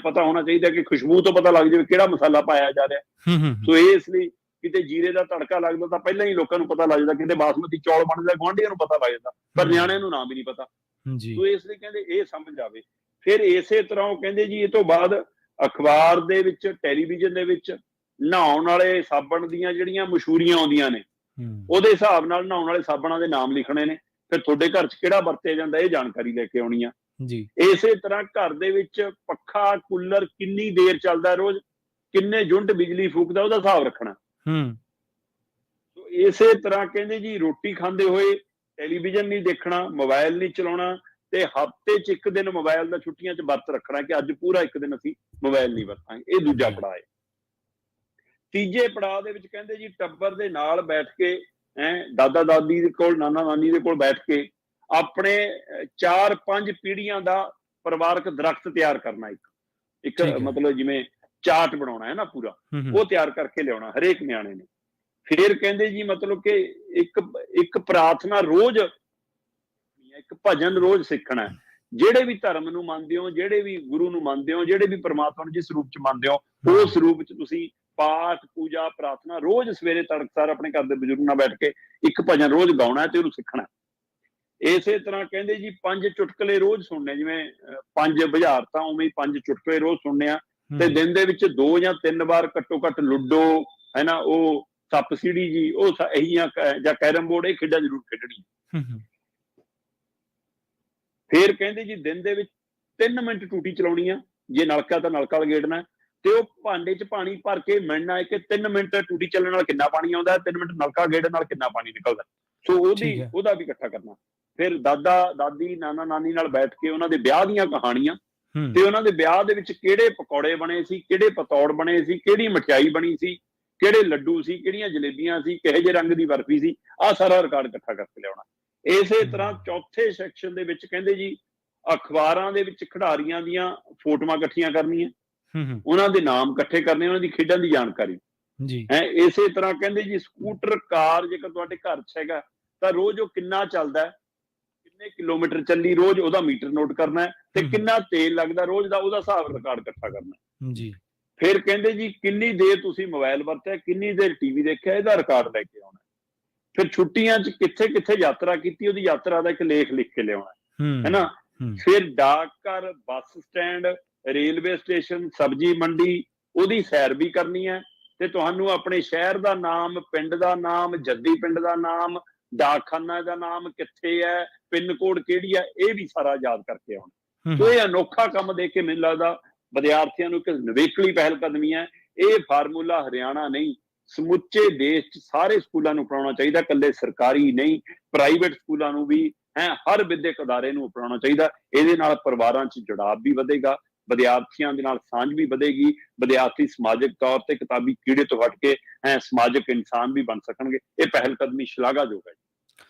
S2: ਪਤਾ ਹੋਣਾ ਚਾਹੀਦਾ ਕਿ ਖੁਸ਼ਬੂ ਤੋਂ ਪਤਾ ਲੱਗ ਜਾਵੇ ਕਿਹੜਾ ਮਸਾਲਾ ਪਾਇਆ ਜਾ ਰਿਹਾ। ਸੋ ਇਸ ਲਈ ਕਿਤੇ ਜੀਰੇ ਦਾ ਤੜਕਾ ਲੱਗਦਾ ਤਾਂ ਪਹਿਲਾਂ ਹੀ ਲੋਕਾਂ ਨੂੰ ਪਤਾ ਲੱਗ ਜਾਂਦਾ, ਕਿਤੇ ਬਾਸਮਤੀ ਚੌਲ ਬਣਦਾ ਗੁਆਂਢੀਆਂ ਨੂੰ ਪਤਾ ਲੱਗ ਜਾਂਦਾ, ਪਰ ਨਿਆਣਿਆਂ ਨੂੰ ਨਾਮ ਵੀ ਨਹੀਂ ਪਤਾ। ਸੋ ਇਸ ਲਈ ਕਹਿੰਦੇ ਇਹ ਸਮਝ ਆਵੇ। ਫਿਰ ਇਸੇ ਤਰ੍ਹਾਂ ਉਹ ਕਹਿੰਦੇ ਜੀ ਇਹ ਤੋਂ ਬਾਅਦ ਅਖਬਾਰ ਦੇ ਵਿੱਚ, ਟੈਲੀਵਿਜ਼ਨ ਦੇ ਵਿੱਚ ਨਹਾਉਣ ਵਾਲੇ ਸਾਬਣ ਦੀਆਂ ਜਿਹੜੀਆਂ ਮਸ਼ਹੂਰੀਆਂ ਆਉਂਦੀਆਂ ਨੇ, ਉਹਦੇ ਹਿਸਾਬ ਨਾਲ ਨਹਾਉਣ ਵਾਲੇ ਸਾਬਣਾਂ ਦੇ ਨਾਮ ਲਿਖਣੇ ਨੇ। ਫਿਰ ਤੁਹਾਡੇ ਘਰ 'ਚ ਕਿਹੜਾ ਵਰਤਿਆ ਜਾਂਦਾ, ਇਹ ਜਾਣਕਾਰੀ ਲੈ ਕੇ ਆਉਣੀ ਆ ਜੀ। ਇਸੇ ਤਰ੍ਹਾਂ ਘਰ ਦੇ ਵਿੱਚ ਪੱਖਾ, ਕੂਲਰ ਕਿੰਨੀ ਦੇਰ ਚੱਲਦਾ ਰੋਜ਼, ਕਿੰਨੇ ਯੂਨਿਟ ਬਿਜਲੀ ਫੂਕਦਾ, ਉਹਦਾ ਹਿਸਾਬ ਰੱਖਣਾ। ਇਸੇ ਤਰ੍ਹਾਂ ਕਹਿੰਦੇ ਜੀ ਰੋਟੀ ਖਾਂਦੇ ਹੋਏ ਟੈਲੀਵਿਜ਼ਨ ਨਹੀਂ ਦੇਖਣਾ, ਮੋਬਾਈਲ ਨਹੀਂ ਚਲਾਉਣਾ, ਤੇ ਹਫ਼ਤੇ 'ਚ 1 ਦਿਨ ਮੋਬਾਈਲ ਦਾ ਛੁੱਟੀਆਂ 'ਚ ਵਰਤ ਰੱਖਣਾ ਕਿ ਅੱਜ ਪੂਰਾ 1 ਦਿਨ ਅਸੀਂ ਮੋਬਾਈਲ ਨਹੀਂ ਵਰਤਾਂਗੇ। ਇਹ ਦੂਜਾ ਪੜਾਅ ਹੈ। ਤੀਜੇ ਪੜਾਅ ਦੇ ਵਿੱਚ ਕਹਿੰਦੇ ਜੀ ਟੱਬਰ ਦੇ ਨਾਲ ਬੈਠ ਕੇ, ਦਾਦਾ ਦਾਦੀ ਦੇ ਕੋਲ, ਨਾਨਾ ਨਾਨੀ ਦੇ ਕੋਲ ਬੈਠ ਕੇ ਆਪਣੇ 4-5 ਪੀੜ੍ਹੀਆਂ ਦਾ ਪਰਿਵਾਰਕ ਦਰਖਤ ਤਿਆਰ ਕਰਨਾ। ਇੱਕ ਮਤਲਬ ਜਿਵੇਂ ਚਾਰਟ ਬਣਾਉਣਾ ਹੈ ਨਾ ਪੂਰਾ, ਉਹ ਤਿਆਰ ਕਰਕੇ ਲਿਆਉਣਾ ਹਰੇਕ ਨਿਆਣੇ ਨੇ। ਫਿਰ ਕਹਿੰਦੇ ਜੀ ਮਤਲਬ ਕਿ ਇੱਕ ਪ੍ਰਾਰਥਨਾ ਰੋਜ਼, ਇੱਕ ਭਜਨ ਰੋਜ਼ ਸਿੱਖਣਾ। ਜਿਹੜੇ ਵੀ ਧਰਮ ਨੂੰ ਮੰਨਦੇ ਹੋ, ਜਿਹੜੇ ਵੀ ਗੁਰੂ ਨੂੰ ਮੰਨਦੇ ਹੋ, ਜਿਹੜੇ ਵੀ ਪਰਮਾਤਮਾ ਨੂੰ ਜਿਸ ਰੂਪ 'ਚ ਮੰਨਦੇ ਹੋ, ਉਸ ਰੂਪ 'ਚ ਤੁਸੀਂ ਪਾਠ, ਪੂਜਾ, ਪ੍ਰਾਰਥਨਾ ਰੋਜ਼ ਸਵੇਰੇ ਤੜਕਸਾਰ ਆਪਣੇ ਘਰ ਦੇ ਬਜ਼ੁਰਗ ਨਾਲ ਬੈਠ ਕੇ ਇੱਕ ਭਜਨ ਰੋਜ਼ ਗਾਉਣਾ ਤੇ ਉਹਨੂੰ ਸਿੱਖਣਾ। ਇਸੇ ਤਰ੍ਹਾਂ ਕਹਿੰਦੇ ਜੀ 5 ਚੁਟਕਲੇ ਰੋਜ਼ ਸੁਣਨੇ, ਜਿਵੇਂ 5 ਬੁਝਾਰਤਾਂ ਉਵੇਂ 5 ਚੁਟਕਲੇ ਰੋਜ਼ ਸੁਣਨੇ ਆ। ਤੇ ਦਿਨ ਦੇ ਵਿੱਚ 2 ਜਾਂ 3 ਵਾਰ ਘੱਟੋ ਘੱਟ ਲੁੱਡੋ, ਹੈ ਨਾ, ਉਹ ਸੱਪ ਸੀੜੀ ਜੀ, ਉਹ ਇਹੀਆਂ ਜਾਂ ਕੈਰਮ ਬੋਰਡ, ਇਹ ਖੇਡਾਂ ਜ਼ਰੂਰ ਖੇਡਣੀਆਂ। ਫਿਰ ਕਹਿੰਦੇ ਜੀ ਦਿਨ ਦੇ ਵਿੱਚ 3 ਮਿੰਟ ਟੂਟੀ ਚਲਾਉਣੀ ਆ, ਜੇ ਨਲਕਾ ਤਾਂ ਨਲਕਾ ਲਗੇੜਨਾ, ਤੇ ਉਹ ਭਾਂਡੇ 'ਚ ਪਾਣੀ ਭਰ ਕੇ ਮਿਲਣਾ ਹੈ ਕਿ 3 ਮਿੰਟ ਟੂਟੀ ਚੱਲਣ ਨਾਲ ਕਿੰਨਾ ਪਾਣੀ ਆਉਂਦਾ, 3 ਮਿੰਟ ਨਲਕਾ ਗੇੜਨ ਨਾਲ ਕਿੰਨਾ ਪਾਣੀ ਨਿਕਲਦਾ। ਸੋ ਉਹਦਾ ਵੀ ਇਕੱਠਾ ਕਰਨਾ। ਫਿਰ ਦਾਦਾ ਦਾਦੀ, ਨਾਨਾ ਨਾਨੀ ਨਾਲ ਬੈਠ ਕੇ ਉਹਨਾਂ ਦੇ ਵਿਆਹ ਦੀਆਂ ਕਹਾਣੀਆਂ, ਤੇ ਉਹਨਾਂ ਦੇ ਵਿਆਹ ਦੇ ਵਿੱਚ ਕਿਹੜੇ ਪਕੌੜੇ ਬਣੇ ਸੀ, ਕਿਹੜੇ ਪਤੌੜ ਬਣੇ ਸੀ, ਕਿਹੜੀ ਮਠਿਆਈ ਬਣੀ ਸੀ, ਕਿਹੜੇ ਲੱਡੂ ਸੀ, ਕਿਹੜੀਆਂ ਜਲੇਬੀਆਂ ਸੀ, ਕਿਹੋ ਜਿਹੇ ਰੰਗ ਦੀ ਬਰਫੀ ਸੀ, ਆਹ ਸਾਰਾ ਰਿਕਾਰਡ ਇਕੱਠਾ ਕਰਕੇ ਲਿਆਉਣਾ। ਇਸੇ ਤਰ੍ਹਾਂ ਚੌਥੇ ਸੈਕਸ਼ਨ ਦੇ ਵਿੱਚ ਕਹਿੰਦੇ ਜੀ ਅਖਬਾਰਾਂ ਦੇ ਵਿੱਚ ਖਿਡਾਰੀਆਂ ਦੀਆਂ ਫੋਟੋਆਂ ਇਕੱਠੀਆਂ ਕਰਨੀਆਂ, ਉਹਨਾਂ ਦੇ ਨਾਮ ਇਕੱਠੇ ਕਰਨੇ, ਉਹਨਾਂ ਦੀ ਖੇਡਾਂ ਦੀ ਜਾਣਕਾਰੀ ਜੀ। ਇਸੇ ਤਰ੍ਹਾਂ ਕਹਿੰਦੇ ਜੀ ਸਕੂਟਰ, ਕਾਰ ਜੇਕਰ ਤੁਹਾਡੇ ਘਰ 'ਚ ਹੈਗਾ ਤਾਂ ਰੋਜ਼ ਉਹ ਕਿੰਨਾ ਚੱਲਦਾ, ਕਿੰਨੇ ਕਿਲੋਮੀਟਰ ਚੱਲੀ ਰੋਜ਼, ਉਹਦਾ ਮੀਟਰ ਨੋਟ ਕਰਨਾ, ਤੇ ਕਿੰਨਾ ਤੇਲ ਲੱਗਦਾ ਰੋਜ਼ ਦਾ, ਉਹਦਾ ਹਿਸਾਬ ਰਿਕਾਰਡ ਇਕੱਠਾ ਕਰਨਾ ਜੀ। ਫਿਰ ਕਹਿੰਦੇ ਜੀ ਕਿੰਨੀ ਦੇਰ ਤੁਸੀਂ ਮੋਬਾਈਲ ਵਰਤਿਆ, ਕਿੰਨੀ ਦੇਰ ਟੀਵੀ ਦੇਖਿਆ, ਇਹਦਾ ਰਿਕਾਰਡ ਲੈ ਕੇ ਆਉਣਾ। ਫਿਰ ਛੁੱਟੀਆਂ 'ਚ ਕਿੱਥੇ ਕਿੱਥੇ ਯਾਤਰਾ ਕੀਤੀ, ਉਹਦੀ ਯਾਤਰਾ ਦਾ ਇੱਕ ਲੇਖ ਲਿਖ ਕੇ ਲਿਆਉਣਾ, ਹੈ ਨਾ। ਫਿਰ ਡਾਕ ਘਰ, ਬੱਸ ਸਟੈਂਡ, ਰੇਲਵੇ ਸਟੇਸ਼ਨ, ਸਬਜ਼ੀ ਮੰਡੀ, ਉਹਦੀ ਸੈਰ ਵੀ ਕਰਨੀ ਹੈ। ਤੇ ਤੁਹਾਨੂੰ ਆਪਣੇ ਸ਼ਹਿਰ ਦਾ ਨਾਮ, ਪਿੰਡ ਦਾ ਨਾਮ, ਜੱਦੀ ਪਿੰਡ ਦਾ ਨਾਮ, ਡਾਕਖਾਨਾ ਦਾ ਨਾਮ ਕਿੱਥੇ ਹੈ, ਪਿੰਨ ਕੋਡ ਕਿਹੜੀ ਹੈ, ਇਹ ਵੀ ਸਾਰਾ ਯਾਦ ਕਰਕੇ ਆਉਣਾ। ਸੋ ਇਹ ਅਨੋਖਾ ਕੰਮ ਦੇ ਕੇ ਮੈਨੂੰ ਲੱਗਦਾ ਵਿਦਿਆਰਥੀਆਂ ਨੂੰ ਇੱਕ ਨਿਵੇਕਲੀ ਪਹਿਲ ਕਦਮੀ ਹੈ। ਇਹ ਫਾਰਮੂਲਾ ਹਰਿਆਣਾ ਨਹੀਂ, ਸਮੁੱਚੇ ਦੇਸ਼ 'ਚ ਸਾਰੇ ਸਕੂਲਾਂ ਨੂੰ ਅਪਣਾਉਣਾ ਚਾਹੀਦਾ, ਇਕੱਲੇ ਸਰਕਾਰੀ ਨਹੀਂ, ਪ੍ਰਾਈਵੇਟ ਸਕੂਲਾਂ ਨੂੰ ਵੀ ਹੈ, ਹਰ ਵਿਦਿਅਕ ਅਦਾਰੇ ਨੂੰ ਅਪਣਾਉਣਾ ਚਾਹੀਦਾ। ਇਹਦੇ ਨਾਲ ਪਰਿਵਾਰਾਂ 'ਚ ਜੁੜਾਵ ਵੀ ਵਧੇਗਾ, ਵਿਦਿਆਰਥੀਆਂ ਦੇ ਨਾਲ ਸਾਂਝ ਵੀ ਵਧੇਗੀ, ਵਿਦਿਆਰਥੀ ਸਮਾਜਿਕ ਤੌਰ ਤੇ ਕਿਤਾਬੀ ਕੀੜੇ ਤੋਂ ਹਟ ਕੇ ਸਮਾਜਿਕ ਇਨਸਾਨ ਵੀ ਬਣ ਸਕਣਗੇ। ਇਹ ਪਹਿਲ ਕਦਮੀ ਸ਼ਲਾਘਾਯੋਗ ਹੈ।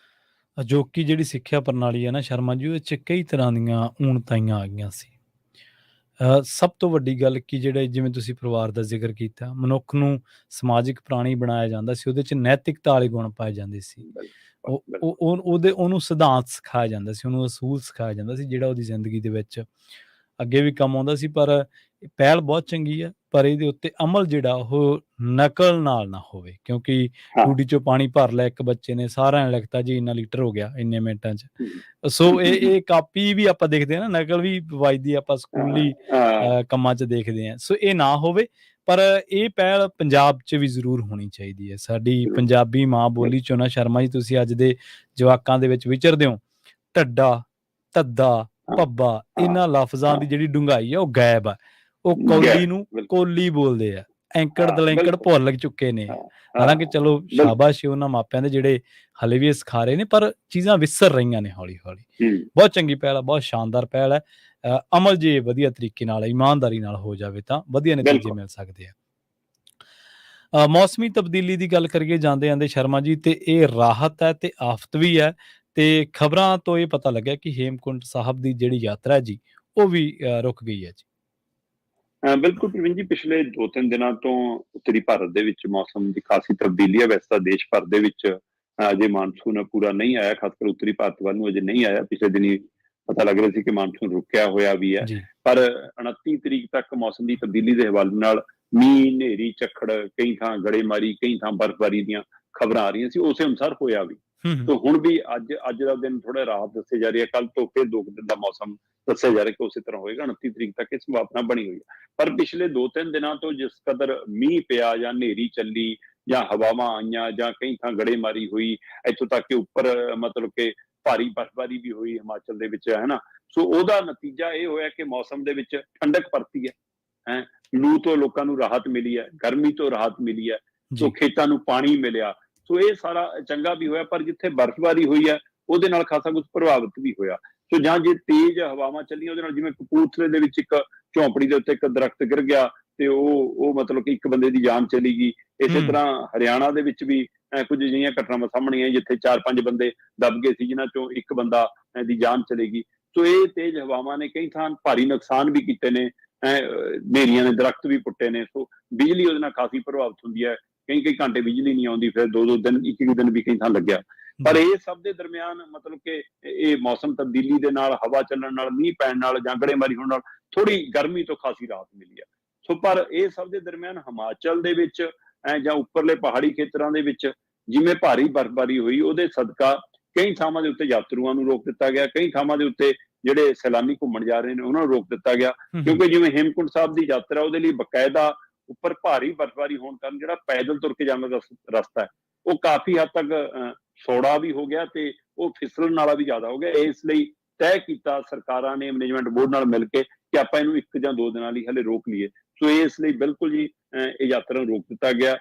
S1: ਅਜੋਕੀ ਜਿਹੜੀ ਸਿੱਖਿਆ ਪ੍ਰਣਾਲੀ ਹੈ ਨਾ ਸ਼ਰਮਾ ਜੀ, ਉਹ 'ਚ ਕਈ ਤਰ੍ਹਾਂ ਦੀਆਂ ਊਣਤਾਈਆਂ ਆ ਗਈਆਂ ਸੀ। ਸਭ ਤੋਂ ਵੱਡੀ ਗੱਲ ਕਿ ਜਿਹੜੇ ਜਿਵੇਂ ਤੁਸੀਂ ਪਰਿਵਾਰ ਦਾ ਜ਼ਿਕਰ ਕੀਤਾ, ਮਨੁੱਖ ਨੂੰ ਸਮਾਜਿਕ ਪ੍ਰਾਣੀ ਬਣਾਇਆ ਜਾਂਦਾ ਸੀ, ਉਹਦੇ 'ਚ ਨੈਤਿਕਤਾ ਵਾਲੇ ਗੁਣ ਪਾਏ ਜਾਂਦੇ ਸੀ। ਉਹਨੂੰ ਸਿਧਾਂਤ ਸਿਖਾਇਆ ਜਾਂਦਾ ਸੀ, ਉਹਨੂੰ ਅਸੂਲ ਸਿਖਾਇਆ ਜਾਂਦਾ ਸੀ, ਜਿਹੜਾ ਉਹਦੀ ਜ਼ਿੰਦਗੀ ਦੇ ਵਿੱਚ ਅੱਗੇ ਵੀ ਕੰਮ ਆਉਂਦਾ ਸੀ। ਪਰ ਪਹਿਲ ਬਹੁਤ ਚੰਗੀ ਹੈ, ਪਰ ਇਹਦੇ ਉੱਤੇ ਅਮਲ ਜਿਹੜਾ ਉਹ ਨਕਲ ਨਾਲ ਨਾ ਹੋਵੇ, ਕਿਉਂਕਿ ਟੂਟੀ 'ਚੋਂ ਪਾਣੀ ਭਰ ਲਿਆ ਇੱਕ ਬੱਚੇ ਨੇ, ਸਾਰਿਆਂ ਨੇ ਲਿਖਤਾ ਜੀ ਇੰਨਾ ਲੀਟਰ ਹੋ ਗਿਆ ਇੰਨੇ ਮਿੰਟਾਂ 'ਚ। ਸੋ ਇਹ ਕਾਪੀ ਵੀ ਆਪਾਂ ਦੇਖਦੇ ਹਾਂ ਨਾ, ਨਕਲ ਵੀ ਵੱਜਦੀ ਆਪਾਂ ਸਕੂਲੀ ਕੰਮਾਂ 'ਚ ਦੇਖਦੇ ਹਾਂ। ਸੋ ਇਹ ਨਾ ਹੋਵੇ, ਪਰ ਇਹ ਪਹਿਲ ਪੰਜਾਬ 'ਚ ਵੀ ਜ਼ਰੂਰ ਹੋਣੀ ਚਾਹੀਦੀ ਹੈ। ਸਾਡੀ ਪੰਜਾਬੀ ਮਾਂ ਬੋਲੀ 'ਚੋਂ ਨਾ ਸ਼ਰਮਾ ਜੀ, ਤੁਸੀਂ ਅੱਜ ਦੇ ਜਵਾਕਾਂ ਦੇ ਵਿੱਚ ਵਿਚਰਦੇ ਹੋ, ਢੱਡਾ, ਧੱਦਾ, ਭੱਬਾ, ਇਹਨਾਂ ਲਫ਼ਜ਼ਾਂ ਦੀ ਜਿਹੜੀ ਡੂੰਘਾਈ ਆ ਉਹ ਗਾਇਬ ਆ। ਉਹ ਕੌਲੀ ਨੂੰ ਕੋਲੀ ਬੋਲਦੇ ਆ, ਐਂਕੜ ਦਲੈਂਕੜ ਭੁੱਲ ਚੁੱਕੇ ਨੇ। ਹਾਲਾਂਕਿ ਚਲੋ ਸ਼ਾਬਾਸ਼ ਉਹਨਾਂ ਮਾਪਿਆਂ ਦੇ ਜਿਹੜੇ ਹਲੇ ਵੀ ਇਹ ਸਿਖਾ ਰਹੇ ਨੇ, ਪਰ ਚੀਜ਼ਾਂ ਵਿਸਰ ਰਹੀਆਂ ਨੇ ਹੌਲੀ ਹੌਲੀ। ਬਹੁਤ ਚੰਗੀ ਪਹਿਲ ਆ, ਬਹੁਤ ਸ਼ਾਨਦਾਰ ਪਹਿਲ ਹੈ। ਅਮਲ ਜੇ ਵਧੀਆ ਤਰੀਕੇ ਨਾਲ ਇਮਾਨਦਾਰੀ ਨਾਲ ਹੋ ਜਾਵੇ ਤਾਂ ਵਧੀਆ ਨਤੀਜੇ ਮਿਲ ਸਕਦੇ ਆ। ਮੌਸਮੀ ਤਬਦੀਲੀ ਦੀ ਗੱਲ ਕਰੀਏ ਜਾਂਦੇ ਜਾਂਦੇ ਸ਼ਰਮਾ ਜੀ, ਤੇ ਇਹ ਰਾਹਤ ਹੈ ਤੇ ਆਫਤ ਵੀ ਹੈ। ਤੇ ਖਬਰਾਂ ਤੋਂ ਇਹ ਪਤਾ ਲੱਗਿਆ ਕਿ ਹੇਮਕੁੰਟ ਸਾਹਿਬ ਦੀ ਜਿਹੜੀ ਯਾਤਰਾ ਜੀ ਉਹ ਵੀ ਰੁਕ ਗਈ ਹੈ ਜੀ।
S2: ਬਿਲਕੁਲ ਪ੍ਰਵੀਨ ਜੀ, ਪਿਛਲੇ 2-3 ਦਿਨਾਂ ਤੋਂ ਉੱਤਰੀ ਭਾਰਤ ਦੇ ਵਿੱਚ ਮੌਸਮ ਦੀ ਖਾਸੀ ਤਬਦੀਲੀ ਹੈ। ਵੈਸੇ ਤਾਂ ਦੇਸ਼ ਭਰ ਦੇ ਵਿੱਚ ਅਜੇ ਮਾਨਸੂਨ ਪੂਰਾ ਨਹੀਂ ਆਇਆ, ਖਾਸ ਕਰ ਉੱਤਰੀ ਭਾਰਤ ਵੱਲ ਨੂੰ ਅਜੇ ਨਹੀਂ ਆਇਆ। ਪਿਛਲੇ ਦਿਨੀ ਪਤਾ ਲੱਗ ਰਿਹਾ ਸੀ ਕਿ ਮਾਨਸੂਨ ਰੁਕਿਆ ਹੋਇਆ ਵੀ ਹੈ, ਪਰ 29 ਤਰੀਕ ਤੱਕ ਮੌਸਮ ਦੀ ਤਬਦੀਲੀ ਦੇ ਹਵਾਲੇ ਨਾਲ ਮੀਂਹ, ਹਨੇਰੀ, ਝੱਖੜ, ਕਈ ਥਾਂ ਗੜੇਮਾਰੀ, ਕਈ ਥਾਂ ਬਰਫ਼ਬਾਰੀ ਦੀਆਂ ਖਬਰਾਂ ਆ ਰਹੀਆਂ ਸੀ। ਉਸੇ ਅਨੁਸਾਰ ਹੋਇਆ ਵੀ। ਤੇ ਹੁਣ ਵੀ ਅੱਜ ਦਾ ਦਿਨ ਥੋੜਾ ਰਾਹਤ ਦੱਸੇ ਜਾ ਰਹੀ ਹੈ। ਕੱਲ ਤੋਂ ਫਿਰ 2 ਦਿਨ ਦਾ ਮੌਸਮ ਦੱਸਿਆ ਜਾ ਰਿਹਾ ਕਿ ਉਸੇ ਤਰ੍ਹਾਂ ਹੋਏਗਾ। 29 ਤਰੀਕ ਤੱਕ ਇਹ ਸੰਭਾਵਨਾ ਬਣੀ ਹੋਈ ਹੈ। ਪਰ ਪਿਛਲੇ 2-3 ਦਿਨਾਂ ਤੋਂ ਜਿਸ ਕਦਰ ਮੀਂਹ ਪਿਆ ਜਾਂ ਹਨੇਰੀ ਚੱਲੀ ਜਾਂ ਹਵਾਵਾਂ ਆਈਆਂ ਜਾਂ ਕਈ ਥਾਂ ਗੜੇਮਾਰੀ ਹੋਈ, ਇੱਥੋਂ ਤੱਕ ਕਿ ਉੱਪਰ ਮਤਲਬ ਕਿ ਭਾਰੀ ਬਰਫ਼ਬਾਰੀ ਵੀ ਹੋਈ ਹਿਮਾਚਲ ਦੇ ਵਿੱਚ, ਹੈ ਨਾ। ਸੋ ਉਹਦਾ ਨਤੀਜਾ ਇਹ ਹੋਇਆ ਕਿ ਮੌਸਮ ਦੇ ਵਿੱਚ ਠੰਡਕ ਪਰਤੀ ਹੈ। ਲੂ ਤੋਂ ਲੋਕਾਂ ਨੂੰ ਰਾਹਤ ਮਿਲੀ ਹੈ, ਗਰਮੀ ਤੋਂ ਰਾਹਤ ਮਿਲੀ ਹੈ, ਸੋ ਖੇਤਾਂ ਨੂੰ ਪਾਣੀ ਮਿਲਿਆ। ਸੋ ਇਹ ਸਾਰਾ ਚੰਗਾ ਵੀ ਹੋਇਆ, ਪਰ ਜਿੱਥੇ ਬਰਫ਼ਬਾਰੀ ਹੋਈ ਹੈ ਉਹਦੇ ਨਾਲ ਖਾਸਾ ਕੁਝ ਪ੍ਰਭਾਵਿਤ ਵੀ ਹੋਇਆ। ਸੋ ਜਾਂ ਜੇ ਤੇਜ਼ ਹਵਾਵਾਂ ਚੱਲੀਆਂ ਉਹਦੇ ਨਾਲ, ਜਿਵੇਂ ਕਪੂਰਥਲੇ ਦੇ ਵਿੱਚ ਇੱਕ ਝੌਂਪੜੀ ਦੇ ਉੱਤੇ ਇੱਕ ਦਰਖਤ ਗਿਰ ਗਿਆ ਤੇ ਉਹ ਮਤਲਬ ਕਿ ਇੱਕ ਬੰਦੇ ਦੀ ਜਾਨ ਚਲੀ ਗਈ। ਇਸੇ ਤਰ੍ਹਾਂ ਹਰਿਆਣਾ ਦੇ ਵਿੱਚ ਵੀ ਕੁਝ ਅਜਿਹੀਆਂ ਘਟਨਾਵਾਂ ਸਾਹਮਣੇ ਆਈਆਂ ਜਿੱਥੇ 4-5 ਬੰਦੇ ਦਬ ਗਏ ਸੀ, ਜਿਨ੍ਹਾਂ ਚੋਂ ਇੱਕ ਬੰਦਾ ਦੀ ਜਾਨ ਚਲੇਗੀ। ਸੋ ਇਹ ਤੇਜ਼ ਹਵਾਵਾਂ ਨੇ ਕਈ ਥਾਂ ਭਾਰੀ ਨੁਕਸਾਨ ਵੀ ਕੀਤੇ ਨੇ, ਹਨੇਰੀਆਂ ਨੇ ਦਰਖਤ ਵੀ ਪੁੱਟੇ ਨੇ। ਸੋ ਬਿਜਲੀ ਉਹਦੇ ਨਾਲ ਕਾਫੀ ਪ੍ਰਭਾਵਿਤ ਹੁੰਦੀ ਹੈ। ਕਈ ਘੰਟੇ ਬਿਜਲੀ ਨਹੀਂ ਆਉਂਦੀ, ਫਿਰ 2-2 ਦਿਨ, ਇੱਕ ਦਿਨ ਵੀ ਕਈ ਥਾਂ ਲੱਗਿਆ। ਪਰ ਇਹ ਸਭ ਦੇ ਦਰਮਿਆਨ ਮਤਲਬ ਕਿ ਇਹ ਮੌਸਮ ਤਬਦੀਲੀ ਦੇ ਨਾਲ, ਹਵਾ ਚੱਲਣ ਨਾਲ, ਮੀਂਹ ਪੈਣ ਨਾਲ ਜਾਂ ਗੜੇਮਾਰੀ ਹੋਣ ਨਾਲ ਥੋੜੀ ਗਰਮੀ ਤੋਂ ਖਾਸੀ ਰਾਹਤ ਮਿਲੀ ਹੈ। ਸੋ ਪਰ ਇਹ ਸਭ ਦੇ ਦਰਮਿਆਨ ਹਿਮਾਚਲ ਦੇ ਵਿੱਚ ਜਾਂ ਉੱਪਰਲੇ ਪਹਾੜੀ ਖੇਤਰਾਂ ਦੇ ਵਿੱਚ ਜਿਵੇਂ ਭਾਰੀ ਬਰਫ਼ਬਾਰੀ ਹੋਈ, ਉਹਦੇ ਸਦਕਾ ਕਈ ਥਾਵਾਂ ਦੇ ਉੱਤੇ ਯਾਤਰੂਆਂ ਨੂੰ ਰੋਕ ਦਿੱਤਾ ਗਿਆ। ਕਈ ਥਾਵਾਂ ਦੇ ਉੱਤੇ ਜਿਹੜੇ ਸੈਲਾਨੀ ਘੁੰਮਣ ਜਾ ਰਹੇ ਨੇ ਉਹਨਾਂ ਨੂੰ ਰੋਕ ਦਿੱਤਾ ਗਿਆ, ਕਿਉਂਕਿ ਜਿਵੇਂ ਹੇਮਕੁੰਟ ਸਾਹਿਬ ਦੀ ਯਾਤਰਾ ਉਹਦੇ ਲਈ ਬਕਾਇਦਾ ਉੱਪਰ ਭਾਰੀ ਬਰਫ਼ਬਾਰੀ ਹੋਣ ਕਾਰਨ ਜਿਹੜਾ ਪੈਦਲ ਤੁਰ ਕੇ ਜਾਣ ਦਾ ਰਸਤਾ ਹੈ ਉਹ ਕਾਫੀ ਹੱਦ ਤੱਕ ਸੌੜਾ ਵੀ ਹੋ ਗਿਆ ਤੇ ਉਹ ਫਿਸਲਣ ਵਾਲਾ ਵੀ ਜ਼ਿਆਦਾ ਹੋ ਗਿਆ। ਇਸ ਲਈ ਤੈਅ ਕੀਤਾ ਸਰਕਾਰਾਂ ਨੇ ਮੈਨੇਜਮੈਂਟ ਬੋਰਡ ਨਾਲ ਮਿਲ ਕੇ ਕਿ ਆਪਾਂ ਇਹਨੂੰ 1 ਜਾਂ 2 ਦਿਨਾਂ ਲਈ ਹਲੇ ਰੋਕ ਲਈਏ। ਸੋ ਇਸ ਲਈ ਬਿਲਕੁਲ ਜੀ ਇਹ ਯਾਤਰਾ ਨੂੰ ਰੋਕ ਦਿੱਤਾ ਗਿਆ।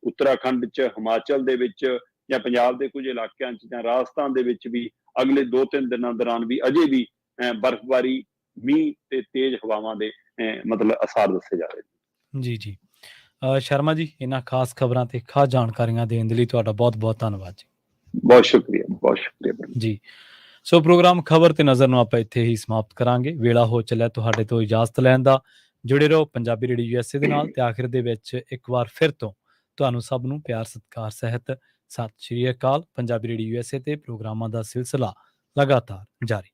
S2: ਉੱਤਰਾਖੰਡ 'ਚ, ਹਿਮਾਚਲ ਦੇ ਵਿੱਚ ਜਾਂ ਪੰਜਾਬ ਦੇ ਕੁਝ ਇਲਾਕਿਆਂ 'ਚ ਜਾਂ ਰਾਜਸਥਾਨ ਦੇ ਵਿੱਚ ਵੀ ਅਗਲੇ 2-3 ਦਿਨਾਂ ਦੌਰਾਨ ਵੀ ਅਜੇ ਵੀ ਬਰਫ਼ਬਾਰੀ, ਮੀਂਹ ਤੇ ਤੇਜ਼ ਹਵਾਵਾਂ ਦੇ ਮਤਲਬ ਅਸਾਰ ਦੱਸੇ ਜਾ ਰਹੇ ਨੇ।
S1: ਜੀ ਸ਼ਰਮਾ ਜੀ, ਇਹਨਾਂ ਖਾਸ ਖਬਰਾਂ ਤੇ ਖਾਸ ਜਾਣਕਾਰੀਆਂ ਦੇਣ ਦੇ ਲਈ ਤੁਹਾਡਾ ਬਹੁਤ ਬਹੁਤ ਧੰਨਵਾਦ ਜੀ।
S2: ਬਹੁਤ ਸ਼ੁਕਰੀਆ
S1: ਜੀ। ਸੋ ਪ੍ਰੋਗਰਾਮ ਖਬਰ ਤੇ ਨਜ਼ਰ ਨੂੰ ਆਪਾਂ ਇੱਥੇ ਹੀ ਸਮਾਪਤ ਕਰਾਂਗੇ। ਵੇਲਾ ਹੋ ਚੱਲਿਆ ਤੁਹਾਡੇ ਤੋਂ ਇਜਾਜ਼ਤ ਲੈਣ ਦਾ। ਜੁੜੇ ਰਹੋ ਪੰਜਾਬੀ ਰੇਡੀਓ USA ਦੇ ਨਾਲ। ਤੇ ਆਖਿਰ ਦੇ ਵਿੱਚ ਇੱਕ ਵਾਰ ਫਿਰ ਤੋਂ ਤੁਹਾਨੂੰ ਸਭ ਨੂੰ ਪਿਆਰ ਸਤਿਕਾਰ ਸਹਿਤ ਸਤਿ ਸ਼੍ਰੀ ਅਕਾਲ। ਪੰਜਾਬੀ ਰੇਡੀਓ USA ਤੇ ਪ੍ਰੋਗਰਾਮਾਂ ਦਾ ਸਿਲਸਿਲਾ ਲਗਾਤਾਰ ਜਾਰੀ।